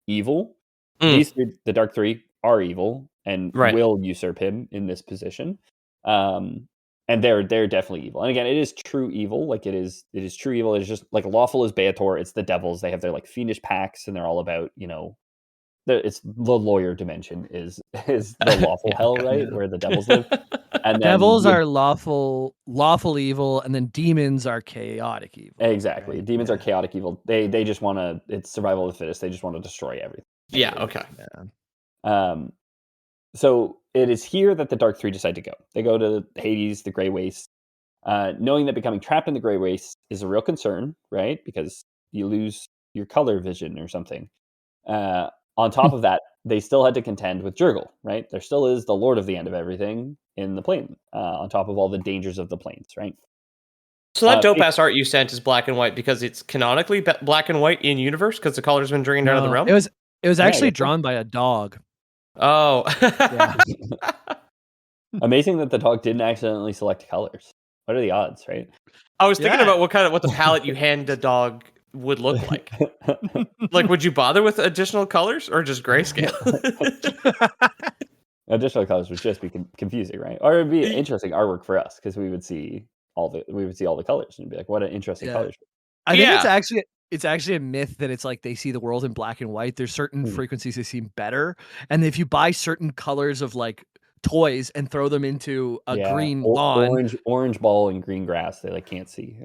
evil. These three, the Dark Three, are evil and will usurp him in this position. And they're definitely evil. And again, it is true evil. Like it is true evil. It's just like lawful is Beator. It's the devils. They have their like fiendish pacts, and they're all about it's the lawyer dimension is the lawful hell, right, where the devils live. And devils are lawful evil, and then demons are chaotic evil. Exactly, right? Demons are chaotic evil. They just want to. It's survival of the fittest. They just want to destroy everything. Yeah. Okay. Yeah. So it is here that the Dark Three decide to go. They go to Hades, the Grey Waste, knowing that becoming trapped in the Grey Waste is a real concern, right? Because you lose your color vision or something. On top of that, they still had to contend with Jurgle, right? There still is the Lord of the End of everything in the plane, on top of all the dangers of the planes, right? So that dope-ass art you sent is black and white because it's canonically black and white in universe because the color's been drained out of the realm? It was actually drawn by a dog. Oh. Yeah. Amazing that the dog didn't accidentally select colors. What are the odds, right? I was thinking about what the palette you hand a dog would look like. Like, would you bother with additional colors or just grayscale? Additional colors would just be confusing, right? Or it'd be interesting artwork for us because we would see all the colors and be like, what an interesting colors. I think it's actually a myth that it's like they see the world in black and white. There's certain frequencies they seem better, and if you buy certain colors of like toys and throw them into a green lawn, orange ball and green grass, they like can't see.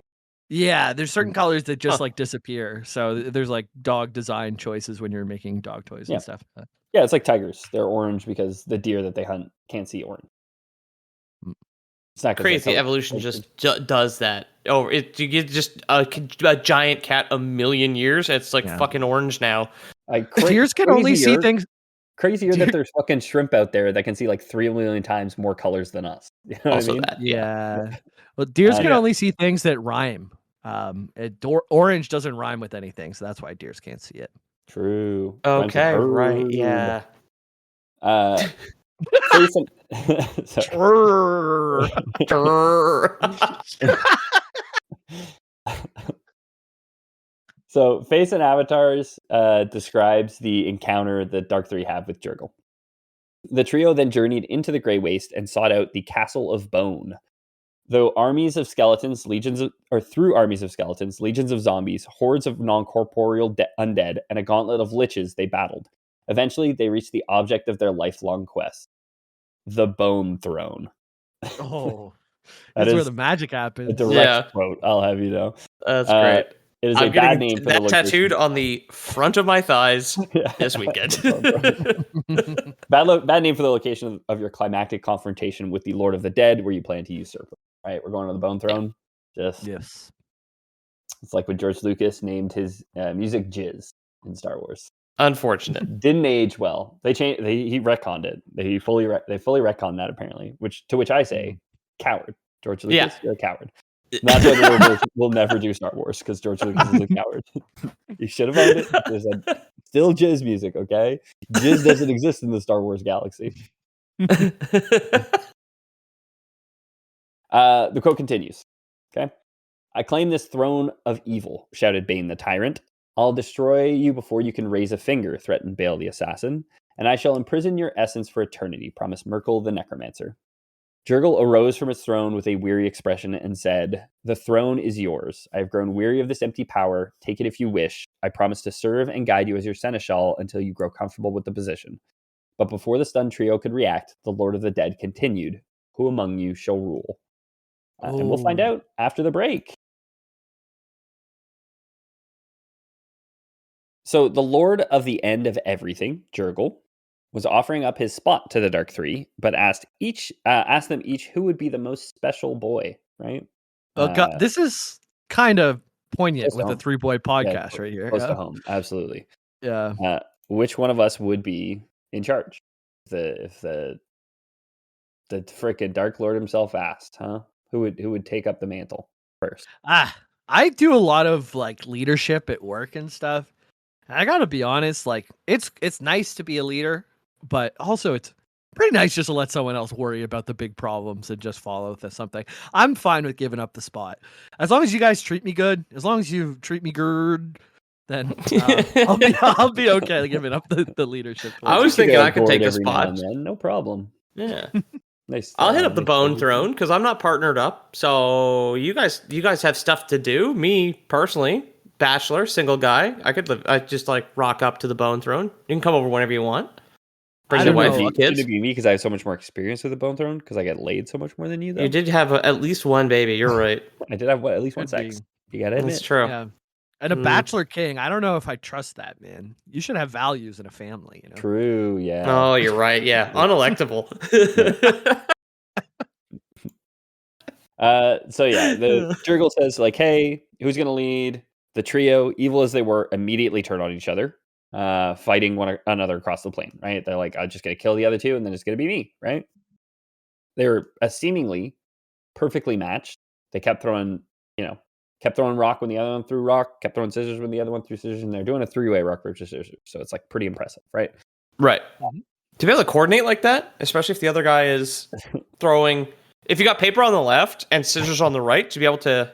Yeah, there's certain colors that just like disappear. So there's like dog design choices when you're making dog toys and stuff. Yeah, it's like tigers. They're orange because the deer that they hunt can't see orange. It's not 'cause Crazy. they're Evolution just does that. Oh, you get just a giant cat a million years. It's like fucking orange now. Like Deers can only see things. Crazier that there's fucking shrimp out there that can see like 3 million times more colors than us. You know Also what I mean? that. Yeah. Well, deers can Yeah. only see things that rhyme. Orange doesn't rhyme with anything, so that's why deers can't see it. True. Okay, right. Yeah. Face and so Face and Avatars describes the encounter that Dark 3 have with Jurgle. The trio then journeyed into the Grey Waste and sought out the Castle of Bone. Through armies of skeletons, legions of zombies, hordes of non-corporeal undead, and a gauntlet of liches, they battled. Eventually, they reached the object of their lifelong quest, the Bone Throne. Oh, that's where the magic happens. A direct quote, I'll have you know. That's great. It is a bad name for the location. Tattooed on the front of my thighs this weekend. Bad name for the location of your climactic confrontation with the Lord of the Dead, where you plan to usurp him. Right, we're going to the Bone Throne. Yes. It's like when George Lucas named his music Jizz in Star Wars. Unfortunate. Didn't age well. They changed. He retconned it. They fully retconned that apparently. Which I say, coward. George Lucas, you're a coward. That's why we'll never do Star Wars, because George Lucas is a coward. You should have owned it. There's still Jizz music, okay? Jizz doesn't exist in the Star Wars galaxy. The quote continues. Okay. I claim this throne of evil, shouted Bane the tyrant. I'll destroy you before you can raise a finger, threatened Bale the assassin. And I shall imprison your essence for eternity, promised Merkel the necromancer. Jurgle arose from his throne with a weary expression and said, the throne is yours. I have grown weary of this empty power. Take it if you wish. I promise to serve and guide you as your seneschal until you grow comfortable with the position. But before the stunned trio could react, the Lord of the Dead continued, who among you shall rule? And we'll find out after the break. So the Lord of the End of Everything, Jurgle, was offering up his spot to the Dark Three, but asked them each who would be the most special boy, right? God, this is kind of poignant with the Three Boy podcast right here. Close to home, absolutely. Yeah. Which one of us would be in charge? If the frickin' Dark Lord himself asked, huh? Who would take up the mantle first? I do a lot of like leadership at work and stuff. I gotta be honest, like it's nice to be a leader, but also it's pretty nice just to let someone else worry about the big problems and just follow something. I'm fine with giving up the spot. As long as you guys treat me good, as long as you treat me good, then I'll be okay giving up the leadership. I was thinking I could take a spot. No problem. Yeah. Nice. I'll hit up the Bone Throne because I'm not partnered up. So you guys have stuff to do. Me personally, bachelor, single guy. I just like rock up to the Bone Throne. You can come over whenever you want. Bring your wife and kids. Should it be me because I have so much more experience with the Bone Throne because I get laid so much more than you? Though you did have at least one baby. You're right. I did have at least one sex. You gotta admit. That's true. Yeah. And a bachelor king, I don't know if I trust that, man. You should have values in a family, you know. True. Yeah. Oh, you're right. Yeah. Unelectable. So yeah, the Jurgle says like, hey, who's gonna lead? The trio, evil as they were, immediately turn on each other, fighting one another across the plane, right? They're like, I'm just gonna kill the other two and then it's gonna be me, right? They were seemingly perfectly matched. They kept throwing rock when the other one threw rock, kept throwing scissors when the other one threw scissors, and they're doing a 3-way rock, paper, scissors. So it's like pretty impressive, right? Right. To be able to coordinate like that, especially if the other guy is throwing, if you got paper on the left and scissors on the right, to be able to,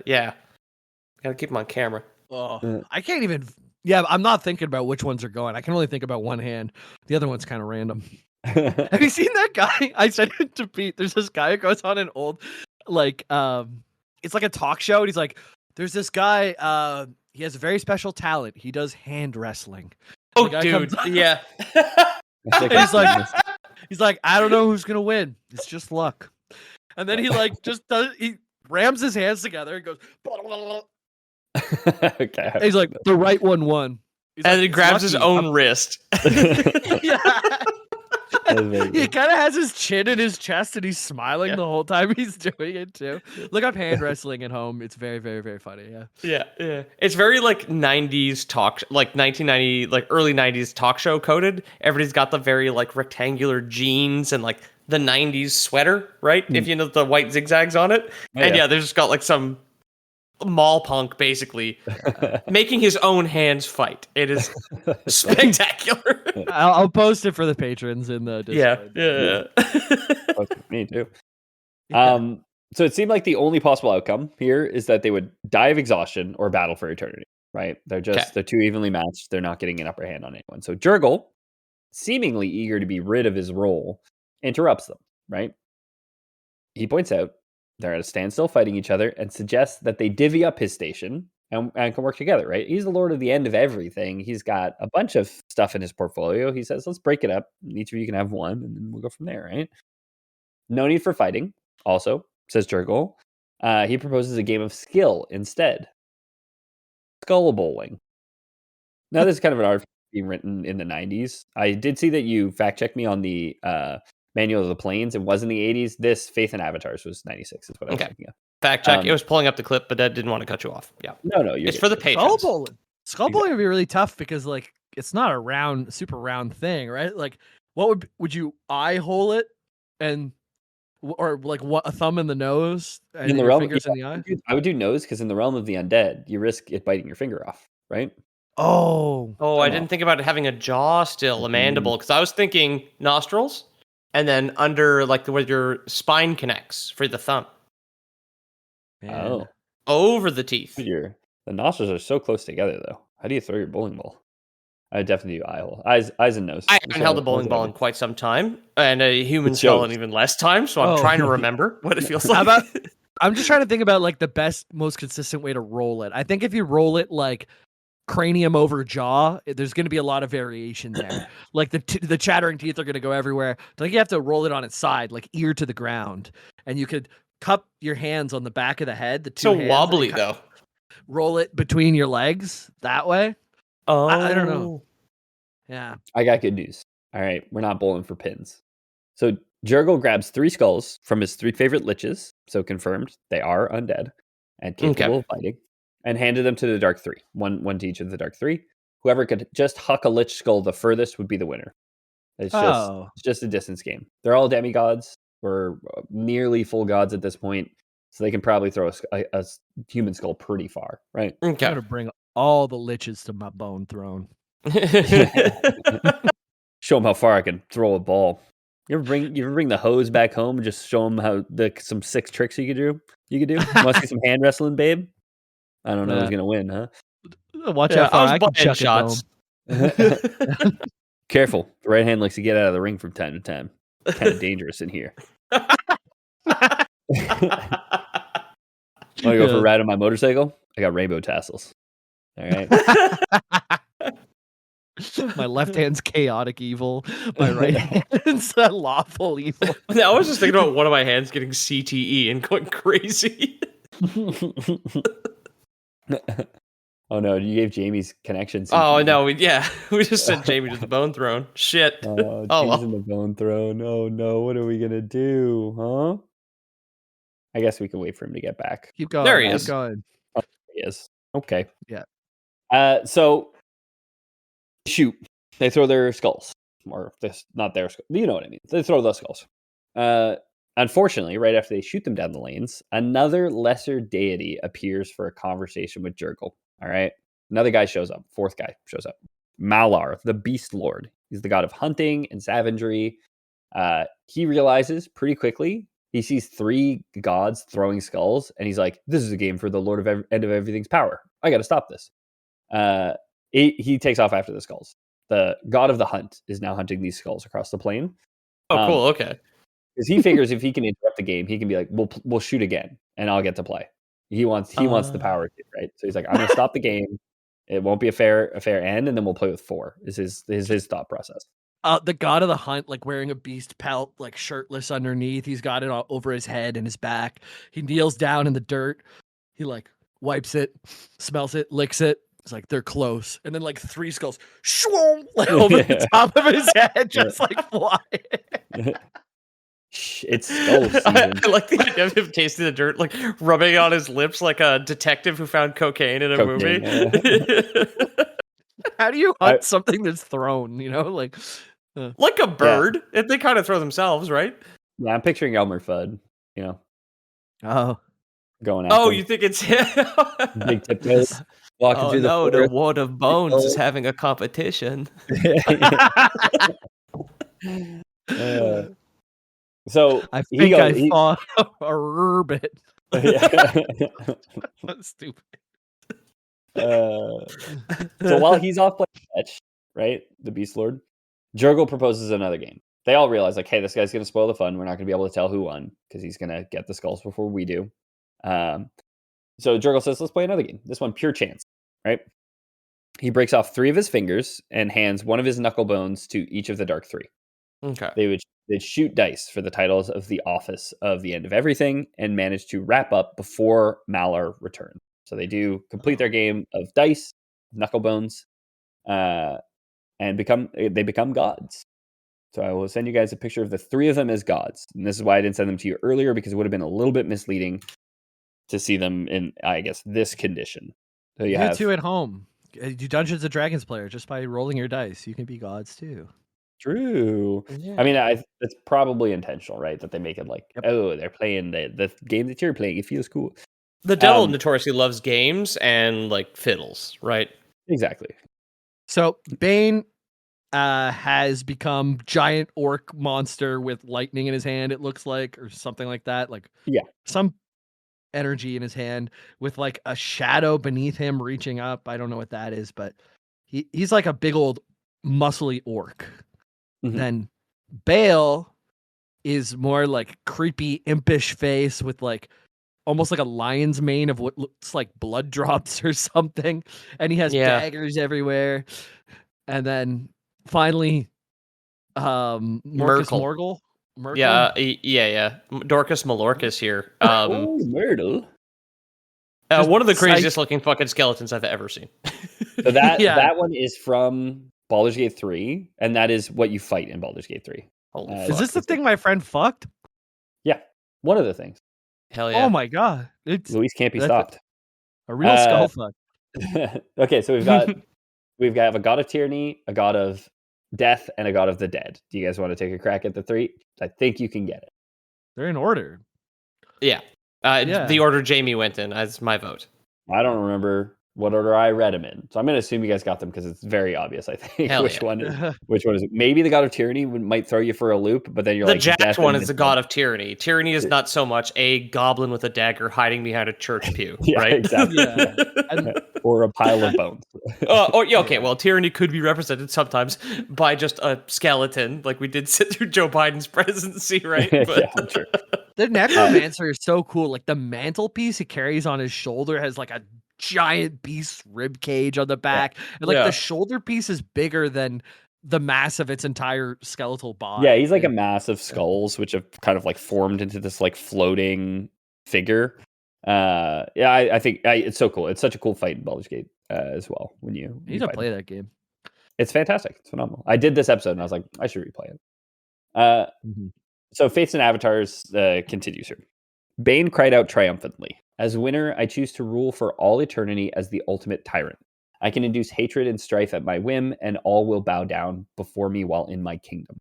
gotta keep them on camera. Oh, I can't even. Yeah, I'm not thinking about which ones are going. I can only think about one hand. The other one's kind of random. Have you seen that guy? I said it to Pete. There's this guy who goes on an old, like, it's like a talk show. And he's like, there's this guy. He has a very special talent. He does hand wrestling. Oh, dude, yeah. He's like, I don't know who's gonna win. It's just luck. And then he like just does. He rams his hands together and goes. Blah, blah, blah. Okay. And he's like, the right one won. And he grabs his own wrist. Yeah. He kind of has his chin in his chest and he's smiling the whole time he's doing it too. Look up hand wrestling at home. It's very, very, very funny. Yeah. Yeah. It's very like 90s talk, like 1990, like early 90s talk show coded. Everybody's got the very like rectangular jeans and like the 90s sweater, right? If you know the white zigzags on it. And they've just got like some mall punk basically making his own hands fight. It is spectacular. I'll post it for the patrons in the Discord. Yeah. Me too. So it seemed like the only possible outcome here is that they would die of exhaustion or battle for eternity, right? They're too evenly matched. They're not getting an upper hand on anyone. So Jurgle, seemingly eager to be rid of his role, interrupts them, right? He points out they're at a standstill fighting each other and suggests that they divvy up his station and can work together, right? He's the lord of the end of everything. He's got a bunch of stuff in his portfolio. He says, let's break it up. Each of you can have one, and then we'll go from there, right? No need for fighting, also, says Jurgle. He proposes a game of skill instead. Skull bowling. Now, this is kind of an art being written in the 90s. I did see that you fact-checked me on the Manual of the Planes. It was in the 80s. This Faith and Avatars was 96 is what I was thinking of. Fact check. It was pulling up the clip, but I didn't want to cut you off. Yeah. No. It's for the patrons. Skull bowling would be really tough because like it's not a super round thing, right? Like what would you eye hole it and or like what a thumb in the nose and in the your realm, fingers in the eye? I would do nose because in the realm of the undead, you risk it biting your finger off, right? Oh, I didn't think about it having a jaw still, a mandible, because I was thinking nostrils. And then under like where your spine connects for the thumb. Man. Oh. Over the teeth. The nostrils are so close together, though. How do you throw your bowling ball? I definitely do eye hole. Eyes and nose. I haven't held a bowling ball in quite some time, and a human skull in even less time, so I'm trying to remember what it feels like. I'm just trying to think about like the best, most consistent way to roll it. I think if you roll it like cranium over jaw, there's going to be a lot of variation there. Like the chattering teeth are going to go everywhere. Like you have to roll it on its side, like ear to the ground, and you could cup your hands on the back of the head. The two so hands, wobbly though. Roll it between your legs that way. Oh, I don't know. Yeah, I got good news. All right, we're not bowling for pins. So Jurgle grabs 3 skulls from his 3 favorite liches, so confirmed they are undead and capable of fighting, and handed them to the Dark 3. One to each of the Dark 3. Whoever could just huck a lich skull the furthest would be the winner. It's just a distance game. They're all demigods. We're nearly full gods at this point, so they can probably throw a human skull pretty far, right? I'm gonna bring all the liches to my bone throne. Show them how far I can throw a ball. You ever bring the hose back home and just show them how some 6 tricks you could do? You want to see some hand wrestling, babe? I don't know who's gonna win, huh? Watch out! I can chuck shots. Careful, the right hand likes to get out of the ring from time to time. Kind of dangerous in here. Want to go for a ride on my motorcycle? I got rainbow tassels. All right. My left hand's chaotic evil. My right hand's lawful evil. I was just thinking about one of my hands getting CTE and going crazy. Oh no, you gave Jamie's connection. Oh no, we just sent Jamie to the bone throne. Shit. Jamie's in the bone throne. Oh no, what are we gonna do, huh? I guess we can wait for him to get back. Keep going. There he is. Keep going. Oh, he is. Okay. Yeah. So shoot, they throw their skulls, or this not their skull. You know what I mean? They throw those skulls. Unfortunately, right after they shoot them down the lanes, another lesser deity appears for a conversation with Jurgle. All right. Another guy shows up. 4th guy shows up. Malar, the Beast Lord. He's the god of hunting and savagery. He realizes pretty quickly, he sees 3 gods throwing skulls, and he's like, this is a game for the Lord of End of Everything's power. I got to stop this. He takes off after the skulls. The god of the hunt is now hunting these skulls across the plain. Oh, cool. Okay. Because he figures if he can interrupt the game, he can be like, we'll shoot again, and I'll get to play. He wants the power, right? So he's like, I'm gonna stop the game. It won't be a fair end, and then we'll play with 4. Is his thought process. The god of the hunt, like wearing a beast pelt, like shirtless underneath. He's got it all over his head and his back. He kneels down in the dirt. He like wipes it, smells it, licks it, It's like they're close, and then like 3 skulls, shwoom, like over the top of his head, just like fly. It's skull season. I like the idea of him tasting the dirt, like rubbing it on his lips like a detective who found cocaine in a movie. How do you hunt something that's thrown? You know, like like a bird. If they kind of throw themselves, right? Yeah, I'm picturing Elmer Fudd. You know, going after. Oh, him. you think it's Big tiptoes walking through the forest. the Ward of Bones is having a competition. So I think I saw a rabbit. That's stupid. So while he's off playing fetch, right, the Beast Lord, Jurgle proposes another game. They all realize, like, hey, this guy's going to spoil the fun. We're not going to be able to tell who won because he's going to get the skulls before we do. So Jurgle says, let's play another game. This one, pure chance, right? He breaks off 3 of his fingers and hands 1 of his knuckle bones to each of the Dark 3. Okay. They'd shoot dice for the titles of the Office of the End of Everything and manage to wrap up before Malar returns. So they do complete their game of dice, knuckle bones, and they become gods. So I will send you guys a picture of the 3 of them as gods. And this is why I didn't send them to you earlier, because it would have been a little bit misleading to see them in, I guess, this condition. So you have 2 at home. You Dungeons and Dragons player, just by rolling your dice, you can be gods too. True. Yeah. I mean, it's probably intentional, right? That they make it like, oh, they're playing the game that you're playing. It feels cool. The devil notoriously loves games and like fiddles, right? Exactly. So Bane has become giant orc monster with lightning in his hand, it looks like, or something like that. Like some energy in his hand with like a shadow beneath him reaching up. I don't know what that is, but he's like a big old muscly orc. Then Bale is more like creepy, impish face with like almost like a lion's mane of what looks like blood drops or something. And he has daggers everywhere. And then finally, Morgul. Yeah. Dorcas Malorcas here. Myrtle. One of the craziest looking fucking skeletons I've ever seen. So that one is from Baldur's Gate 3, and that is what you fight in Baldur's Gate 3. Is this the thing my friend fucked? Yeah, one of the things. Hell yeah! Oh my god, Luis can't be stopped. A real skull fuck. Okay, so we've got a god of tyranny, a god of death, and a god of the dead. Do you guys want to take a crack at the 3? I think you can get it. They're in order. Yeah. The order Jamie went in. That's my vote. I don't remember what order I read them in, so I'm going to assume you guys got them because it's very obvious. I think which one is it. Maybe the god of tyranny might throw you for a loop, but then you're the jacked one is the god of tyranny. Tyranny is not so much a goblin with a dagger hiding behind a church pew, right? Exactly. Or a pile of bones. Okay. Well, tyranny could be represented sometimes by just a skeleton, like we did sit through Joe Biden's presidency, right? Yeah, sure. The necromancer is so cool. Like the mantelpiece he carries on his shoulder has like a giant beast rib cage on the back, and like the shoulder piece is bigger than the mass of its entire skeletal body. Yeah, he's like a mass of skulls which have kind of like formed into this like floating figure. I think it's so cool. It's such a cool fight in Baldur's Gate as well. When you need to play that game, it's fantastic. It's phenomenal. I did this episode and I was like, I should replay it. So Fates and Avatars continues here. Bane cried out triumphantly, "As winner, I choose to rule for all eternity as the ultimate tyrant. I can induce hatred and strife at my whim, and all will bow down before me while in my kingdom."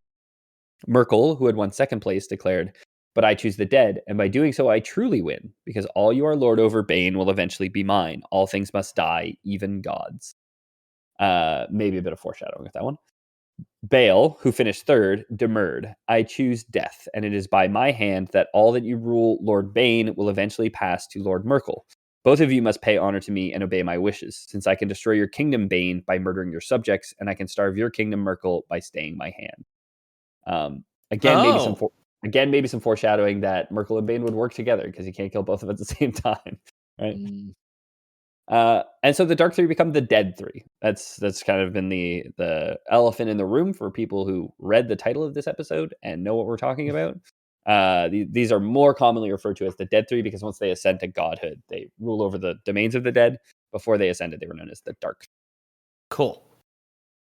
Merkel, who had won second place, declared, "But I choose the dead, and by doing so I truly win, because all you are lord over, Bane, will eventually be mine. All things must die, even gods." Maybe a bit of foreshadowing with that one. Bale, who finished third, demurred, "I choose death, and it is by my hand that all that you rule, Lord Bane, will eventually pass to Lord Merkel. Both of you must pay honor to me and obey my wishes, since I can destroy your kingdom, Bane, by murdering your subjects, and I can starve your kingdom, Merkel, by staying my hand." Maybe some foreshadowing that Merkel and Bane would work together because you can't kill both of them at the same time, right? And so the Dark 3 become the Dead 3. That's kind of been the elephant in the room for people who read the title of this episode and know what we're talking about. These are more commonly referred to as the Dead 3 because once they ascend to godhood, they rule over the domains of the dead. Before they ascended, they were known as the Dark. Cool.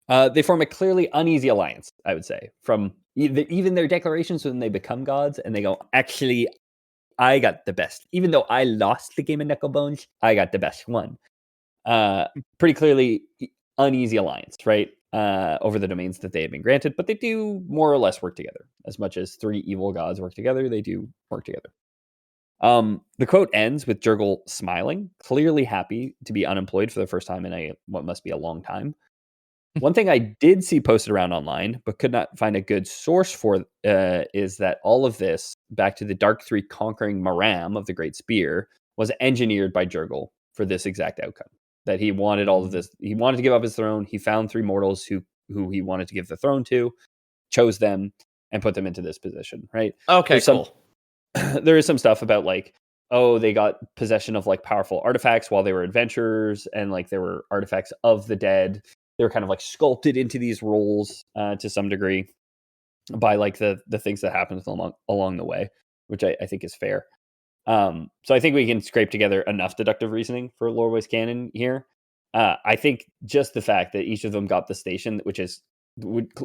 They form a clearly uneasy alliance, I would say, from even their declarations when they become gods, and they go, actually, I got the best. Even though I lost the game of Knucklebones, I got the best one. Pretty clearly uneasy alliance, right? Over the domains that they have been granted, but they do more or less work together. As much as 3 evil gods work together, they do work together. The quote ends with Jurgle smiling, clearly happy to be unemployed for the first time in what must be a long time. One thing I did see posted around online, but could not find a good source for, is that all of this, back to the Dark 3 conquering Maram of the Great Spear, was engineered by Jurgle for this exact outcome. That he wanted all of this. He wanted to give up his throne. He found 3 mortals who he wanted to give the throne to, chose them, and put them into this position, right? Okay, cool. There is some stuff about like, oh, they got possession of like powerful artifacts while they were adventurers, and like there were artifacts of the dead. They were kind of like sculpted into these roles to some degree by like the things that happened along the way, which I think is fair. So I think we can scrape together enough deductive reasoning for Loreboy's canon here. I think just the fact that each of them got the station, which is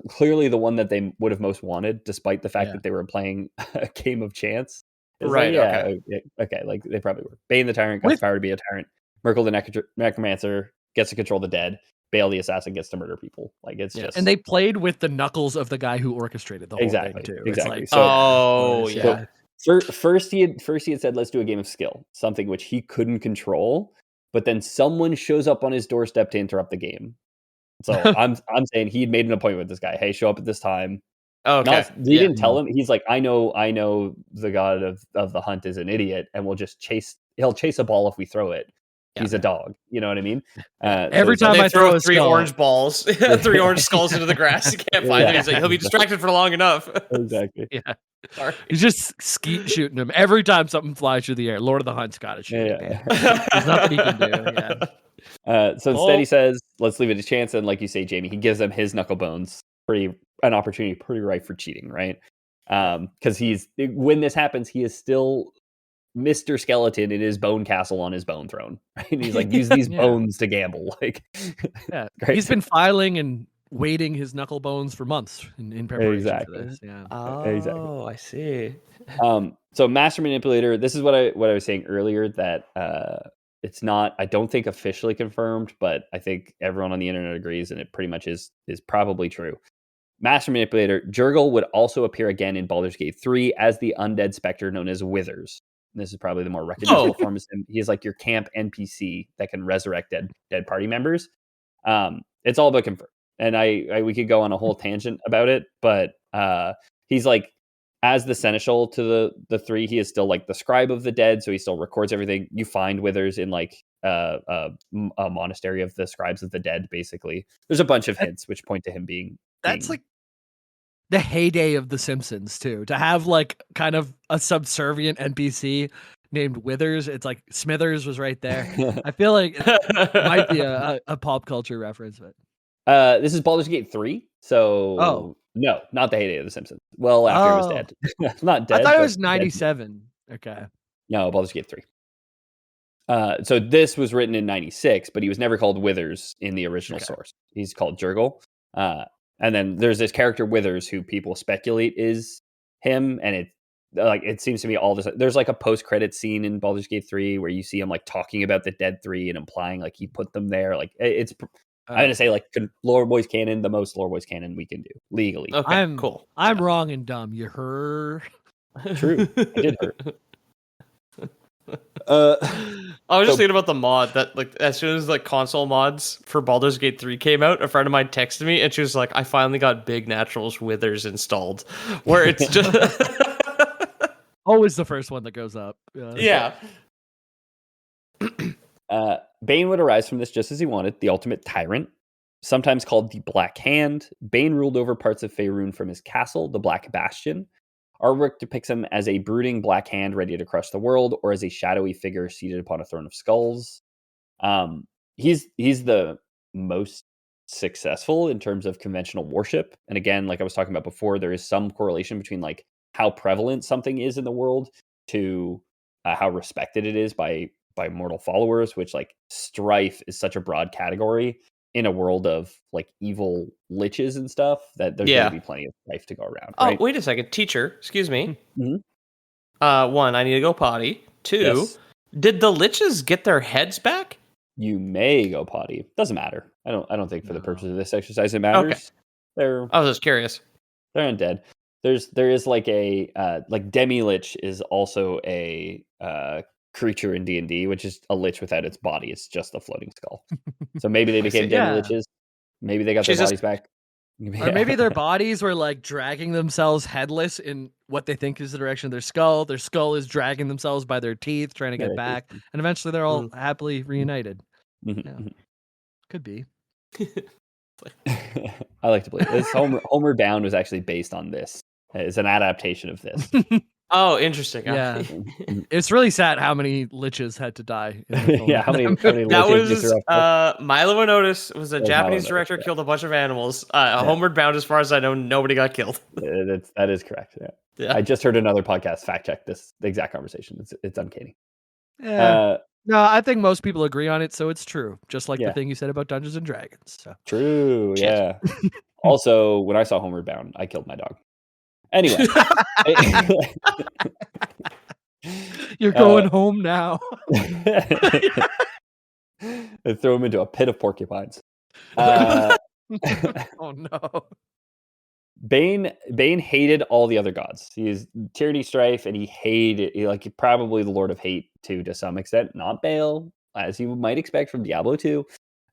clearly the one that they would have most wanted, despite the fact that they were playing a game of chance. Right. Like, okay. Like they probably were. Bane the Tyrant got the power to be a tyrant. Merkel the Necromancer gets to control the dead. Bale the Assassin gets to murder people. Like it's just, and they played with the knuckles of the guy who orchestrated the whole thing too. Exactly. It's like, so first he had said, let's do a game of skill, something which he couldn't control. But then someone shows up on his doorstep to interrupt the game. So I'm saying he'd made an appointment with this guy. Hey, show up at this time. Okay. He didn't tell him. He's like, I know the god of the hunt is an idiot, and he'll chase a ball if we throw it. He's a dog. You know what I mean? Every time I throw 3 orange balls, 3 orange skulls into the grass, you can't find him. He's like, he'll be distracted for long enough. Exactly. Yeah. Sorry. He's just skeet shooting him every time something flies through the air. Lord of the Hunt's got to shoot it. There's nothing he can do. Yeah. So instead he says, let's leave it to chance. And like you say, Jamie, he gives them his Knucklebones, an opportunity pretty ripe for cheating, right? Because when this happens, he is still Mr. Skeleton in his bone castle on his bone throne. Right? And he's like, use these bones to gamble. Like, he's been filing and weighting his knucklebones for months in preparation for this. Yeah. Oh, I see. So Master Manipulator, this is what I was saying earlier, that it's not, I don't think officially confirmed, but I think everyone on the internet agrees, and it pretty much is probably true. Master Manipulator, Jurgle would also appear again in Baldur's Gate 3 as the undead specter known as Withers. And this is probably the more recognizable form of him. He is like your camp NPC that can resurrect dead party members. It's all but confirmed. And we could go on a whole tangent about it, but he's like, as the seneschal to the 3, he is still like the scribe of the dead, so he still records everything. You find Withers in like a monastery of the scribes of the dead, basically. There's a bunch of hints which point to him being... That's like the heyday of The Simpsons, too. To have like kind of a subservient NPC named Withers, it's like Smithers was right there. I feel like it might be a pop culture reference, but... This is Baldur's Gate 3, so no, not the heyday of The Simpsons. Well, after he was dead. Not dead. I thought it was 97. Okay. No, Baldur's Gate 3. So this was written in 96, but he was never called Withers in the original source. He's called Jurgle. And then there's this character Withers who people speculate is him, and it seems to be all this. There's like a post-credit scene in Baldur's Gate 3 where you see him like talking about the Dead 3 and implying like he put them there. Like it's... I'm gonna say like Lore Boys canon, the most Lore Boys canon we can do legally. Okay, cool. I'm wrong and dumb. You heard? True, I did hurt. I was just thinking about the mod that like as soon as like console mods for Baldur's Gate 3 came out, a friend of mine texted me and she was like, "I finally got Big Naturals Withers installed," where it's just always the first one that goes up. Yeah. Bane would arise from this just as he wanted, the ultimate tyrant, sometimes called the Black Hand. Bane ruled over parts of Faerun from his castle, the Black Bastion. Artwork depicts him as a brooding Black Hand ready to crush the world, or as a shadowy figure seated upon a throne of skulls. He's the most successful in terms of conventional worship. And again, like I was talking about before, there is some correlation between like how prevalent something is in the world to how respected it is by by mortal followers, which like strife is such a broad category in a world of like evil liches and stuff that there's going to be plenty of strife to go around. Right? Oh, wait a second. Teacher, excuse me. Mm-hmm. One, I need to go potty. Two, Yes. did the liches get their heads back? You may go potty. Doesn't matter. I don't think for the purpose of this exercise it matters. Okay. I was just curious. They're undead. There is like a like demi-lich is also a creature in D&D, which is a lich without its body. It's just a floating skull. So maybe they became demi-liches. Maybe they got their bodies back. Or maybe their bodies were like dragging themselves headless in what they think is the direction of their skull. Their skull is dragging themselves by their teeth, trying to get back. And eventually they're all happily reunited. Could be. I like to believe this. Homeward Bound was actually based on this. It's an adaptation of this. Oh, interesting. Yeah. It's really sad how many liches had to die. Yeah, how many that was Milo Otis was a Japanese director, killed a bunch of animals. Homeward Bound, as far as I know, nobody got killed. That is correct. Yeah. I just heard another podcast fact check the exact conversation. It's uncanny. Yeah. No, I think most people agree on it, so it's true. Just like the thing you said about Dungeons and Dragons. So. True, yeah. Also, when I saw Homeward Bound, I killed my dog. Anyway. You're going home now. They throw him into a pit of porcupines. Oh no. Bane hated all the other gods. He is tyranny, strife, and he hated probably the Lord of Hate too, to some extent. Not Baal, as you might expect from Diablo 2.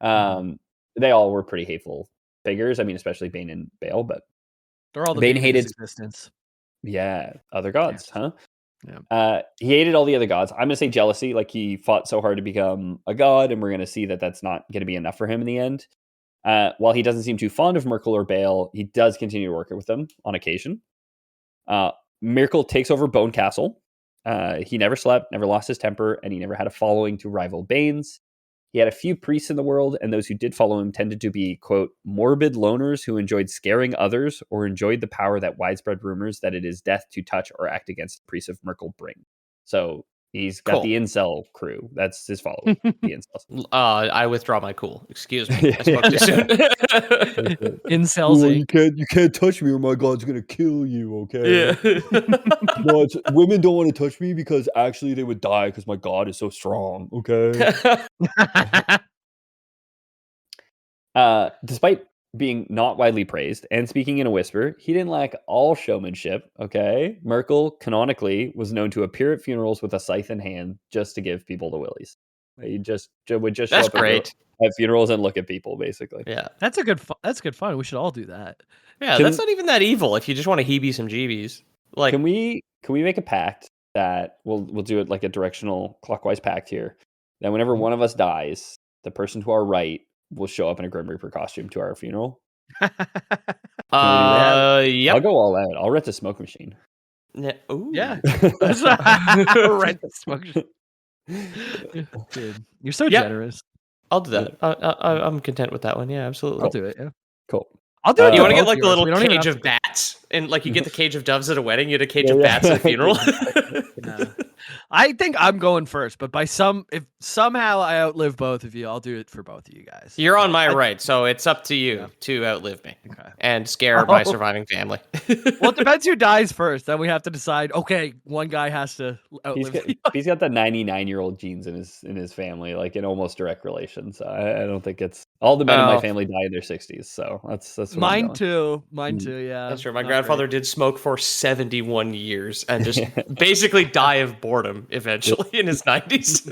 They all were pretty hateful figures. I mean, especially Bane and Baal, but they're all the Bane hated existence. Yeah, other gods, huh? Yeah. He hated all the other gods. I'm gonna say jealousy. Like he fought so hard to become a god, and we're gonna see that that's not gonna be enough for him in the end. While he doesn't seem too fond of Myrkul or Baal, he does continue to work with them on occasion. Myrkul takes over Bone Castle. He never slept, never lost his temper, and he never had a following to rival Bane's. He had a few priests in the world, and those who did follow him tended to be, quote, morbid loners who enjoyed scaring others or enjoyed the power that widespread rumors that it is death to touch or act against the priests of Myrkul bring. So he's got the incel crew. That's his following. The incels. I withdraw my cool. Excuse me. I spoke too soon. Incels. You can't touch me or my god's gonna kill you. Okay. Yeah. No, women don't want to touch me because actually they would die because my god is so strong. Okay. Despite being not widely praised and speaking in a whisper, he didn't lack all showmanship. Okay. Myrkul canonically was known to appear at funerals with a scythe in hand just to give people the willies. He would just show up at funerals and look at people, basically. Yeah. That's good fun. We should all do that. Yeah, that's not even that evil if you just want to heebie some jeebies. Like, can we make a pact that we'll do it like a directional clockwise pact here, that whenever one of us dies, the person to our right will show up in a Grim Reaper costume to our funeral? Yep. I'll go all out. I'll rent a smoke machine. Ooh. Yeah. Rent the smoke machine. Dude, you're so generous. I'll do that. I'm content with that one. Yeah, absolutely. I'll do it. Yeah. Cool. I'll do it. You want to get like the little cage of bats, and like you get the cage of doves at a wedding, you get a cage of bats at a funeral. I think I'm going first, but if somehow I outlive both of you, I'll do it for both of you guys. You're on my right, so it's up to you to outlive me and scare my surviving family. Well, it depends who dies first. Then we have to decide. Okay, one guy has to outlive. He's got the 99-year-old genes in his family, like in almost direct relation. So I don't think it's all the men in my family die in their 60s. So that's mine too. Mine too. Yeah, that's true. My grandfather did smoke for 71 years and just basically die of boredom eventually in his 90s.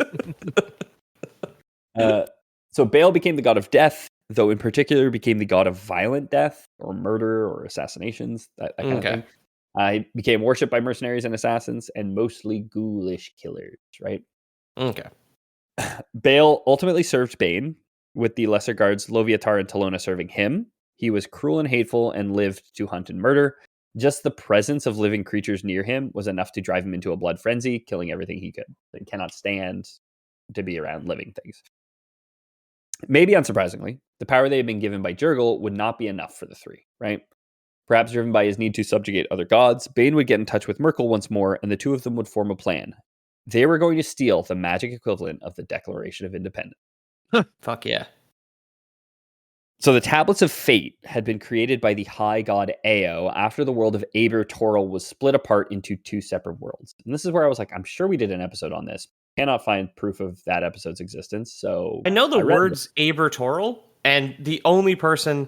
So Baal became the god of death, though in particular became the god of violent death or murder or assassinations, that kind of thing. He became worshipped by mercenaries and assassins and mostly ghoulish killers, right? Okay. Baal ultimately served Bane, with the lesser guards Loviatar and Talona serving him. He was cruel and hateful and lived to hunt and murder. Just the presence of living creatures near him was enough to drive him into a blood frenzy, killing everything he could. He cannot stand to be around living things. Maybe unsurprisingly, the power they had been given by Jurgle would not be enough for the three, right? Perhaps driven by his need to subjugate other gods, Bane would get in touch with Myrkul once more, and the two of them would form a plan. they were going to steal the magic equivalent of the Declaration of Independence. Fuck yeah. So the Tablets of Fate had been created by the high god Ao after the world of Aber Toril was split apart into two separate worlds. And this is where I was like, I'm sure we did an episode on this. Cannot find proof of that episode's existence. So I know the words Aber Toril, and the only person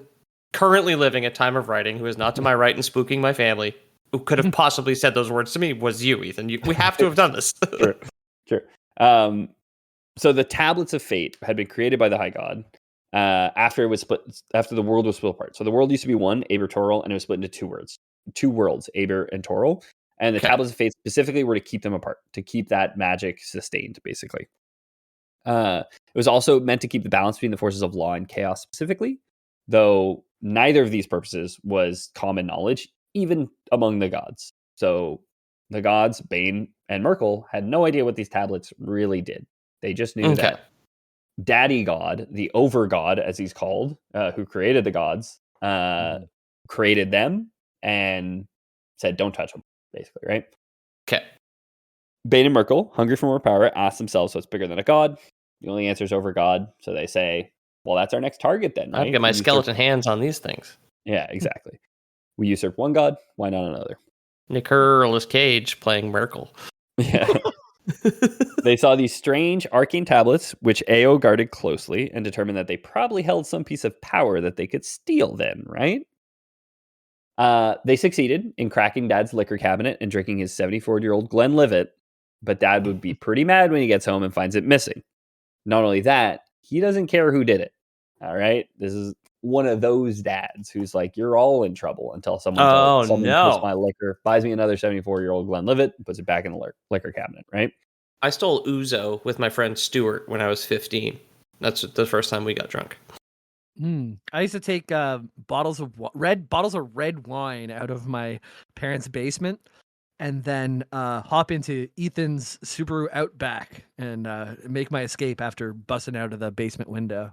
currently living at time of writing who is not to my right and spooking my family who could have possibly said those words to me was you, Ethan. We have to have done this. Sure. So the Tablets of Fate had been created by the high god. After the world was split apart. So the world used to be one, Aber Toril, and it was split into two worlds, Aber and Toril. And the Tablets of Fate specifically were to keep them apart, to keep that magic sustained, basically. It was also meant to keep the balance between the forces of law and chaos specifically, though neither of these purposes was common knowledge, even among the gods. So the gods, Bane and Merkel, had no idea what these tablets really did. They just knew that Daddy God, the over god, as he's called, who created the gods, created them and said, don't touch them, basically, right? Okay. Bane and Merkel, hungry for more power, ask themselves what's bigger than a god. The only answer is over god. So they say, well, that's our next target then, right? I'll get my skeleton hands on these things. Yeah, exactly. We usurp one god, why not another? Nicolas Cage playing Merkel. Yeah. They saw these strange arcane tablets, which Ao guarded closely, and determined that they probably held some piece of power that they could steal then, right? They succeeded in cracking Dad's liquor cabinet and drinking his 74-year-old Glenlivet, but Dad would be pretty mad when he gets home and finds it missing. Not only that, he doesn't care who did it. All right? This is one of those dads who's like, you're all in trouble until someone puts my liquor, buys me another 74-year-old Glenlivet, and puts it back in the liquor cabinet, right? I stole Ouzo with my friend Stuart when I was 15. That's the first time we got drunk. I used to take bottles of red wine out of my parents' basement, and then hop into Ethan's Subaru Outback and make my escape after busting out of the basement window.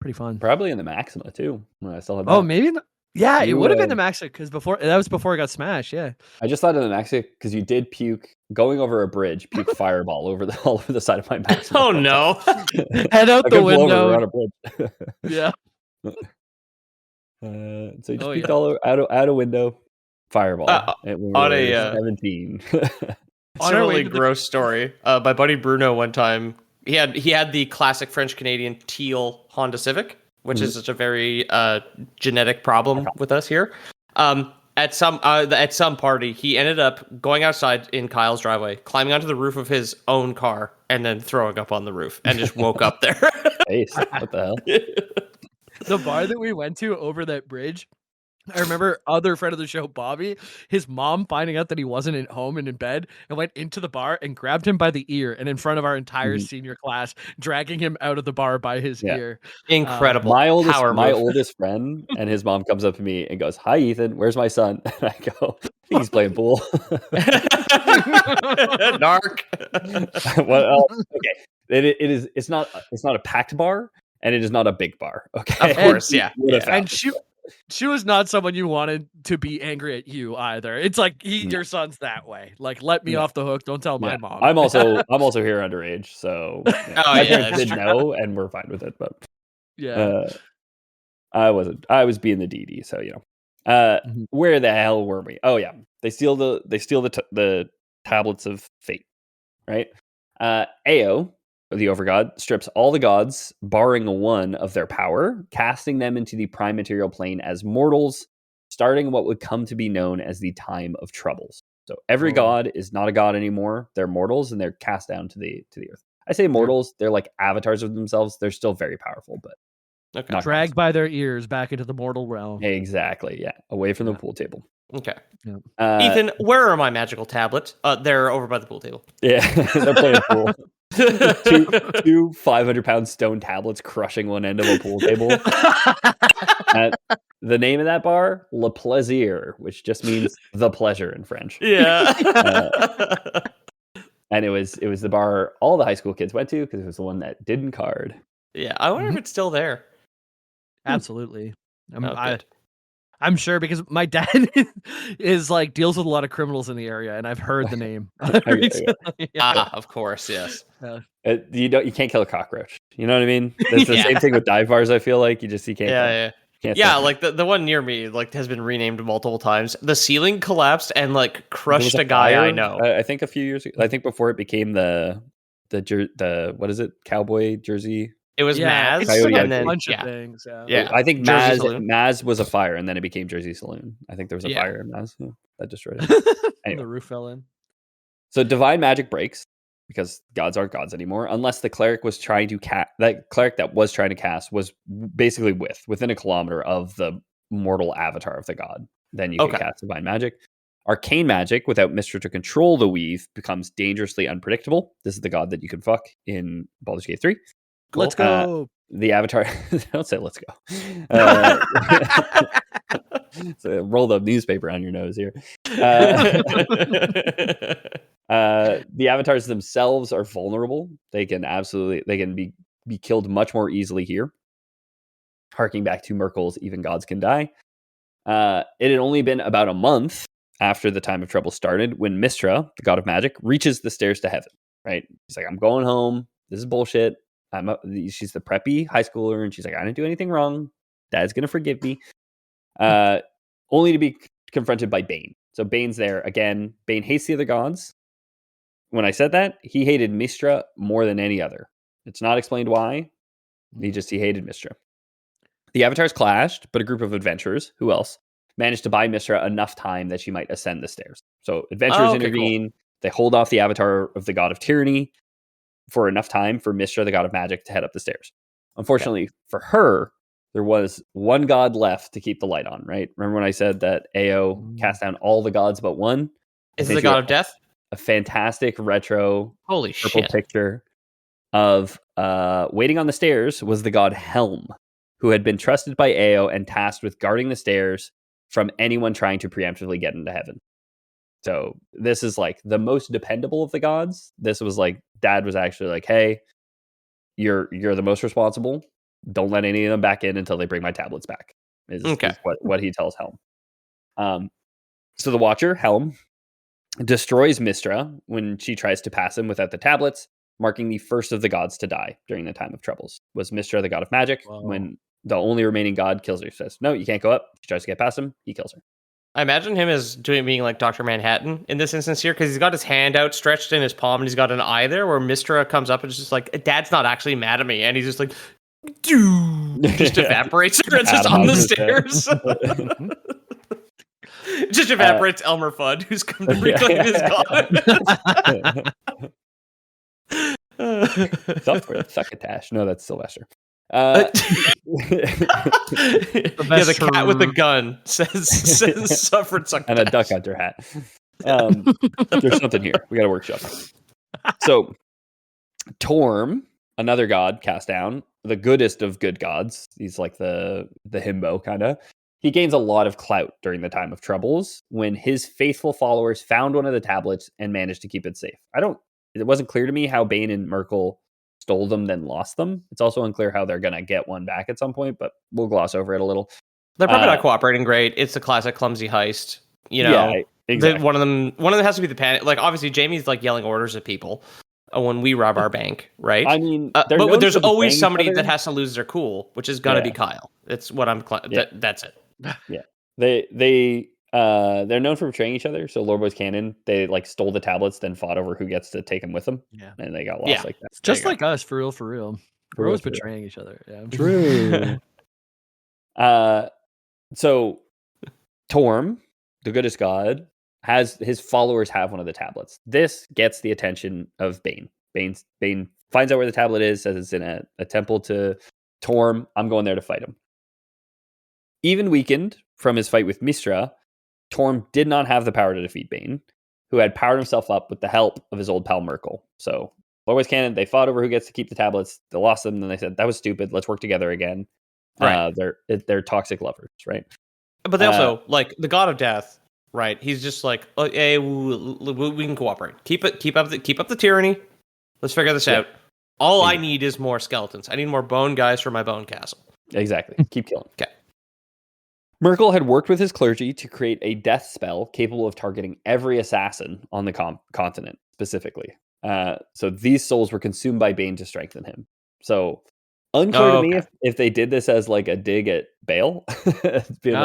Pretty fun. Probably in the Maxima too. When I still had that. Oh, maybe. Yeah, it would have been the Maxima because that was before I got smashed. Yeah. I just thought of the Maxima because you did puke going over a bridge, puke fireball all over the side of my Maxima. Oh no! Head out the window. On a bridge. Yeah. So you just puked all out a window, fireball. On a 17. Similarly gross story. My buddy Bruno one time he had the classic French Canadian teal Honda Civic, which is such a very genetic problem with us here. At some party, he ended up going outside in Kyle's driveway, climbing onto the roof of his own car, and then throwing up on the roof, and just woke up there. Ace, what the hell? The bar that we went to over that bridge, I remember other friend of the show, Bobby, his mom finding out that he wasn't at home and in bed and went into the bar and grabbed him by the ear and in front of our entire senior class, dragging him out of the bar by his ear. Incredible. My oldest friend and his mom comes up to me and goes, "Hi, Ethan, where's my son?" And I go, "He's playing pool." Dark. Well, okay. It's not a packed bar and it is not a big bar. Okay. Of course, yeah. And she was not someone you wanted to be angry at you either. It's like your son's that way. Like, let me off the hook. Don't tell my mom. I'm also here underage, so my parents did know, and we're fine with it. But I was being the DD, so where the hell were we? Oh yeah, they steal the tablets of fate, right? Ao, the overgod, strips all the gods, barring one, of their power, casting them into the prime material plane as mortals, starting what would come to be known as the time of troubles. So every god is not a god anymore. They're mortals and they're cast down to the earth. I say mortals, they're like avatars of themselves. They're still very powerful, but not dragged by their ears back into the mortal realm. Exactly, yeah. Away from the pool table. Okay. Ethan, where are my magical tablets? They're over by the pool table. Yeah, they're playing pool. two 500-pound stone tablets crushing one end of a pool table. The name of that bar, Le Plaisir, which just means the pleasure in French. Yeah. And it was the bar all the high school kids went to because it was the one that didn't card. Yeah, I wonder if it's still there. Absolutely. I'm sure because my dad is like deals with a lot of criminals in the area, and I've heard the name recently. Yeah. Of course, yes. Yeah. You can't kill a cockroach. You know what I mean? That's the same thing with dive bars. I feel like you can't kill. Yeah, like the one near me like has been renamed multiple times. The ceiling collapsed and like crushed a guy I know. I think a few years ago. I think before it became the what is it? Cowboy jersey. It was Maz, it's like and a then bunch of things. Yeah. I think Jersey Saloon. Maz was a fire, and then it became Jersey Saloon. I think there was a fire in Maz. Yeah, that destroyed it. Anyway. The roof fell in. So divine magic breaks because gods aren't gods anymore, unless the cleric was trying to cast. That cleric that was trying to cast was basically within a kilometer of the mortal avatar of the god. Then you can cast divine magic. Arcane magic without Mystra to control the weave becomes dangerously unpredictable. This is the god that you can fuck in Baldur's Gate 3. Cool. Let's go. The avatar. Don't say let's go. So roll the newspaper on your nose here. The avatars themselves are vulnerable. They can be killed much more easily here. Harking back to Merkel's "Even Gods Can Die." It had only been about a month after the time of trouble started when Mystra, the god of magic, reaches the stairs to heaven. Right? She's like, "I'm going home. This is bullshit." She's the preppy high schooler, and she's like, "I didn't do anything wrong. Dad's gonna forgive me." Only to be confronted by Bane. So Bane's there again. Bane hates the other gods. When I said that, he hated Mystra more than any other. It's not explained why. He hated Mystra. The avatars clashed, but a group of adventurers, who else, managed to buy Mystra enough time that she might ascend the stairs. So adventurers intervene. Cool. They hold off the avatar of the god of tyranny for enough time for Mystra, the god of magic, to head up the stairs. Unfortunately for her, there was one god left to keep the light on, right? Remember when I said that AO cast down all the gods but one? Is it the god of death? A fantastic retro purple shit picture of waiting on the stairs was the god Helm, who had been trusted by AO and tasked with guarding the stairs from anyone trying to preemptively get into heaven. So this is like the most dependable of the gods. This was like, Dad was actually like, "Hey, you're the most responsible. Don't let any of them back in until they bring my tablets back." Is what he tells Helm. So the Watcher, Helm, destroys Mystra when she tries to pass him without the tablets, marking the first of the gods to die during the time of troubles. Was Mystra, the god of magic. Wow. When the only remaining god kills her, says, "No, you can't go up." She tries to get past him. He kills her. I imagine him as being like Dr. Manhattan in this instance here, because he's got his hand outstretched in his palm and he's got an eye there, where Mystra comes up and is just like, "Dad's not actually mad at me," and he's just like, just evaporates her. It's just on the stairs. Just evaporates Elmer Fudd, who's come to reclaim his god. Succotash. No, that's Sylvester. The cat with the gun says suffered succotash. And a duck hunter hat. There's something here. We got to workshop. So Torm, another god cast down, the goodest of good gods. He's like the himbo kind of. He gains a lot of clout during the time of troubles when his faithful followers found one of the tablets and managed to keep it safe. It wasn't clear to me how Bane and Merkel stole them, then lost them. It's also unclear how they're going to get one back at some point, but we'll gloss over it a little. They're probably not cooperating great. It's the classic clumsy heist. You know, yeah, exactly. One of them has to be the panic. Like, obviously, Jamie's like yelling orders at people when we rob our bank, right? I mean, but there's always somebody that has to lose their cool, which is going to be Kyle. It's what I'm. That's it. Yeah, they're known for betraying each other. So Lord Boy's canon, they like stole the tablets, then fought over who gets to take them with them. Yeah, and they got lost like that. Just like us, for real. We're always betraying each other. Yeah, true. So Torm, the goodest god, has his followers have one of the tablets. This gets the attention of Bane. Bane finds out where the tablet is, says it's in a temple to Torm. I'm going there to fight him. Even weakened from his fight with Mystra, Torm did not have the power to defeat Bane, who had powered himself up with the help of his old pal Merkel. So, Lord Canon, they fought over who gets to keep the tablets. They lost them, and then they said, "That was stupid. Let's work together again." Right. They're toxic lovers, right? But they also, like, the god of death, right? He's just like, "Oh, hey, we can cooperate. Keep up the tyranny. Let's figure this out. All I need is more skeletons. I need more bone guys for my bone castle." Exactly. Keep killing. Okay. Merkel had worked with his clergy to create a death spell capable of targeting every assassin on the continent, specifically. So these souls were consumed by Bane to strengthen him. So unclear to me if they did this as like a dig at Bale, being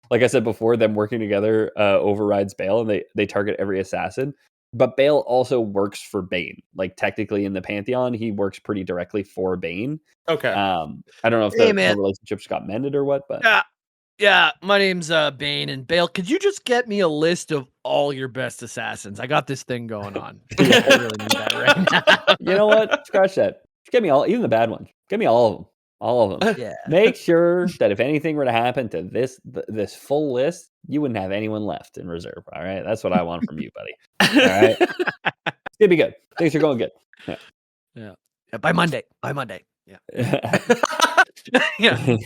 like I said before, them working together overrides Bale, and they target every assassin. But Bale also works for Bane. Like technically in the Pantheon, he works pretty directly for Bane. Okay. I don't know if the relationships got mended or what, but yeah. My name's Bane, and Bale, could you just get me a list of all your best assassins? I got this thing going on. I really need that right now. You know what? Scratch that. Just give me all, even the bad ones. Give me all of them. All of them. Yeah. Make sure that if anything were to happen to this full list, you wouldn't have anyone left in reserve. All right, that's what I want from you, buddy. All right, it's gonna be good. Things are going good. Yeah. By Monday. Yeah. Yeah.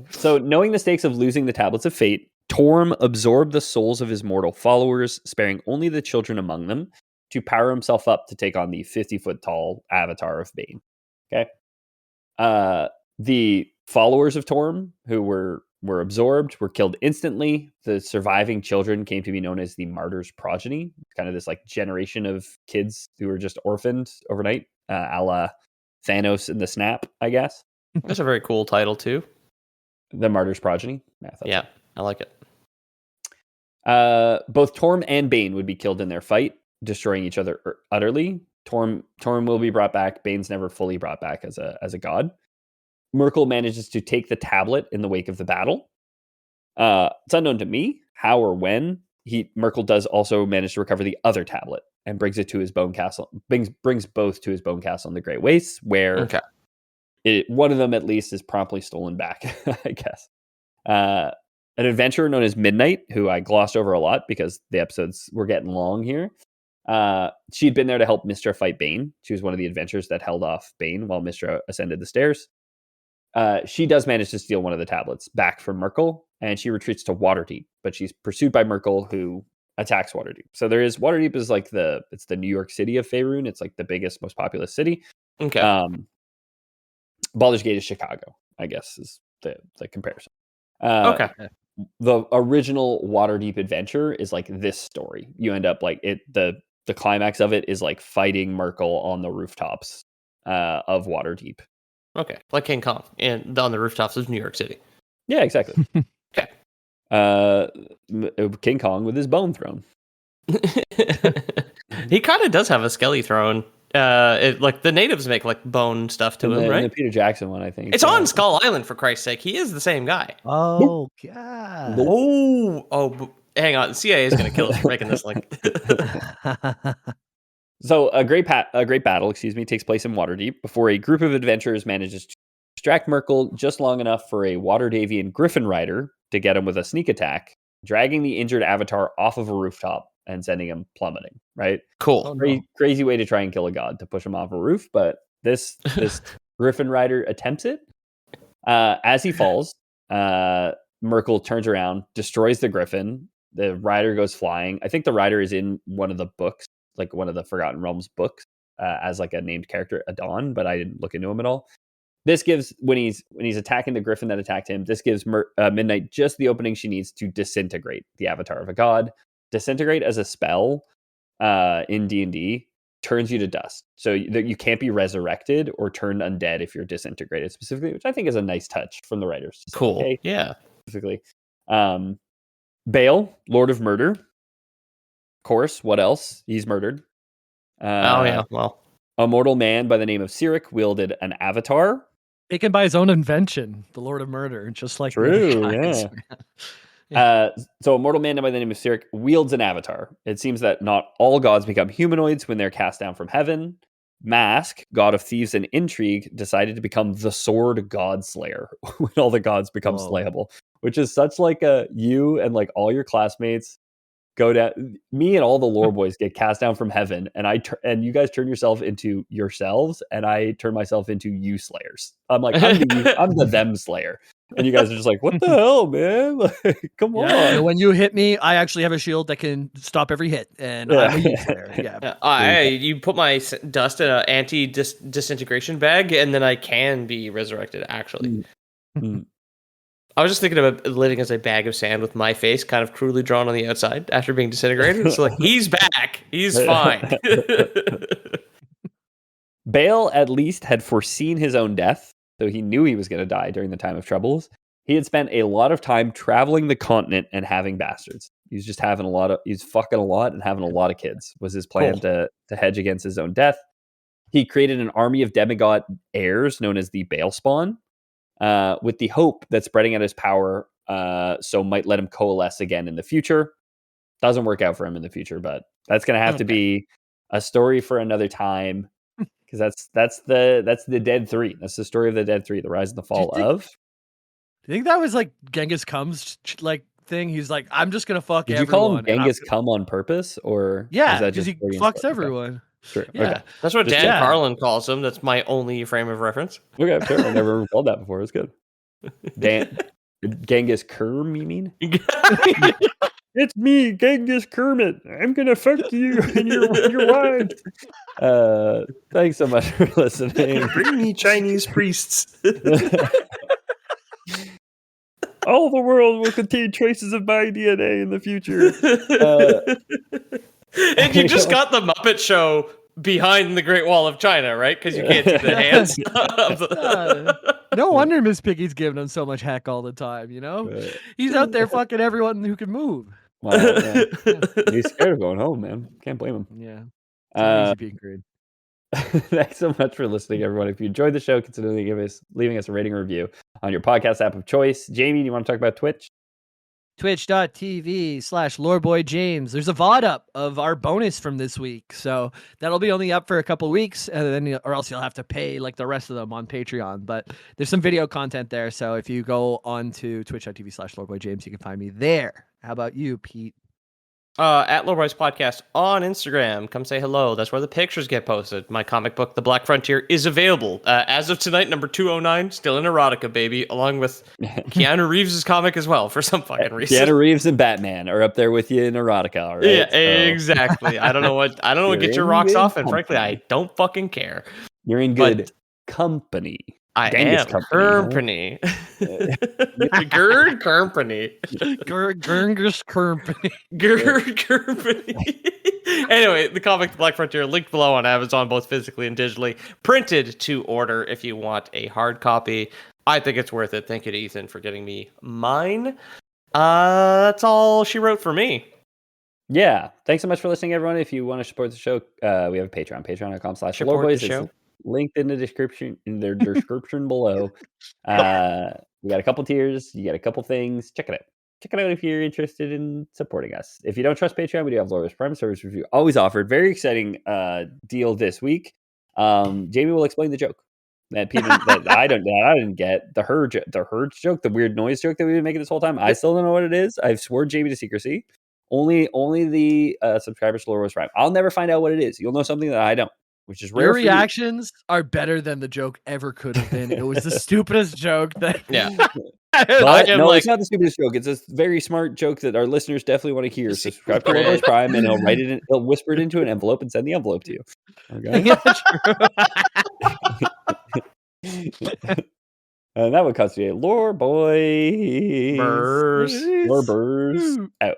So, knowing the stakes of losing the Tablets of Fate, Torm absorbed the souls of his mortal followers, sparing only the children among them, to power himself up to take on the 50-foot tall avatar of Bane. Okay. The followers of Torm, who were absorbed, were killed instantly. The surviving children came to be known as the Martyr's Progeny, kind of this like generation of kids who were just orphaned overnight, a la Thanos in the Snap, I guess. That's a very cool title too. The Martyr's Progeny. Yeah, I like it. Both Torm and Bane would be killed in their fight, destroying each other utterly. Torm will be brought back. Bane's never fully brought back as a god. Merkel manages to take the tablet in the wake of the battle. It's unknown to me how or when. Merkel does also manage to recover the other tablet and brings it to his bone castle. Brings both to his bone castle in the Great Wastes, where one of them at least is promptly stolen back, I guess. An adventurer known as Midnight, who I glossed over a lot because the episodes were getting long here. She'd been there to help Mystra fight Bane. She was one of the adventurers that held off Bane while Mystra ascended the stairs. She does manage to steal one of the tablets back from Merkel, and she retreats to Waterdeep, but she's pursued by Merkel, who attacks Waterdeep. So Waterdeep is like it's the New York City of Faerun. It's like the biggest, most populous city. Okay. Baldur's Gate is Chicago, I guess, is the comparison. Okay. The original Waterdeep adventure is like this story. You end up like the climax of it is like fighting Merkel on the rooftops of Waterdeep. Okay, like King Kong and on the rooftops of New York City. Yeah, exactly. Okay. King Kong with his bone throne. He kind of does have a skelly throne. Like the natives make like bone stuff to him, right? The Peter Jackson one, I think. It's on Skull Island, for Christ's sake. He is the same guy. Oh god. Hang on. The CIA is going to kill us for making this link. So a great battle, takes place in Waterdeep before a group of adventurers manages to distract Merkel just long enough for a Waterdavian Griffin Rider to get him with a sneak attack, dragging the injured avatar off of a rooftop and sending him plummeting. Right? Cool. Crazy way to try and kill a god, to push him off a roof, but this Griffin Rider attempts it. As he falls, Merkel turns around, destroys the Griffin. The rider goes flying. I think the rider is in one of the books, like one of the Forgotten Realms books, as like a named character, Adon, but I didn't look into him at all. This gives, when he's attacking the Griffin that attacked him, this gives Midnight just the opening she needs to disintegrate the avatar of a god. Disintegrate as a spell in D&D turns you to dust, so that you can't be resurrected or turned undead if you're disintegrated specifically, which I think is a nice touch from the writers. Cool. Okay, yeah. Specifically, Bale, Lord of Murder. Of course, what else? He's murdered. Well, a mortal man by the name of Cyric wielded an avatar. Taken by his own invention, the Lord of Murder, just like true, yeah. So a mortal man by the name of Cyric wields an avatar. It seems that not all gods become humanoids when they're cast down from heaven. Mask, god of thieves and intrigue, decided to become the sword god slayer when all the gods become slayable, which is such like you and like all your classmates go down. Me and all the lore boys get cast down from heaven, and you guys turn yourself into yourselves, and I turn myself into you slayers. I'm like, I'm the them slayer. And you guys are just like, what the hell, man? Like, come on. When you hit me, I actually have a shield that can stop every hit, and I'm a youth there. You put my dust in an anti-disintegration bag, and then I can be resurrected, actually. I was just thinking about living as a bag of sand with my face kind of crudely drawn on the outside after being disintegrated. So like, he's back. He's fine. Bale at least had foreseen his own death, so he knew he was going to die during the time of troubles. He had spent a lot of time traveling the continent and having bastards. He's just having he's fucking a lot and having a lot of kids was his plan to hedge against his own death. He created an army of demigod heirs known as the Bale Spawn, with the hope that spreading out his power so might let him coalesce again in the future. Doesn't work out for him in the future, but that's going to have to be a story for another time, because that's the Dead Three. That's the story of the Dead Three, the rise and the fall of. Do you think that was like Genghis Khan's like thing? He's like, I'm just gonna fuck Did everyone. you call him Genghis come on purpose, or yeah, is that because just he fucks everyone. Sure. Yeah. Okay. That's what Just- Dan yeah. Carlin calls him. That's my only frame of reference. Okay, sure. I've never called that before. It's good. Genghis Kerm, you mean? It's me, Genghis Kermit. I'm gonna fuck you and your wife. Thanks so much for listening. Bring me Chinese priests. All the world will contain traces of my DNA in the future. And you just got the Muppet Show behind the Great Wall of China, right? Because you can't see the hands. No wonder Miss Piggy's giving him so much heck all the time, you know? He's out there fucking everyone who can move. Wow, yeah. He's scared of going home, man. Can't blame him. Yeah. It's easy being great. Thanks so much for listening, everyone. If you enjoyed the show, consider leaving us a rating or review on your podcast app of choice. Jamie, do you want to talk about Twitch? Twitch.tv/LoreBoyJames. There's a VOD up of our bonus from this week. So that'll be only up for a couple weeks, and then or else you'll have to pay like the rest of them on Patreon. But there's some video content there. So if you go on to twitch.tv/LoreBoyJames, you can find me there. How about you, Pete? At Loreboys Podcast on Instagram. Come say hello. That's where the pictures get posted. My comic book, The Black Frontier, is available. As of tonight, number 209, still in erotica, baby, along with Keanu Reeves' comic as well, for some fucking reason. Keanu Reeves and Batman are up there with you in erotica, all right? Yeah, exactly. I don't know what get your rocks off, and frankly, I don't fucking care. You're in good company. I Genghis am company. Gerd company. Genghis company. Gerd company. Anyway, the comic The Black Frontier, linked below on Amazon, both physically and digitally. Printed to order if you want a hard copy. I think it's worth it. Thank you to Ethan for getting me mine. That's all she wrote for me. Yeah. Thanks so much for listening, everyone. If you want to support the show, we have a Patreon, patreon.com/Loreboys. It's linked in the description below. We got a couple tiers. You got a couple things. Check it out. Check it out if you're interested in supporting us. If you don't trust Patreon, we do have Loreboys Prime service review always offered. Very exciting deal this week. Jamie will explain the joke that Peter that I didn't get. The Herge joke, the weird noise joke that we've been making this whole time. I still don't know what it is. I've sworn Jamie to secrecy. Only the subscribers to Loreboys Prime. I'll never find out what it is. You'll know something that I don't, which is rare. Your reactions are better than the joke ever could have been. It was the stupidest joke that. Yeah. But no, it's not the stupidest joke. It's a very smart joke that our listeners definitely want to hear. So subscribe to Loreboys Prime, and he'll whisper it into an envelope and send the envelope to you. Okay. And that would constitute Lore Boys. Burrs. Lore Burrs out.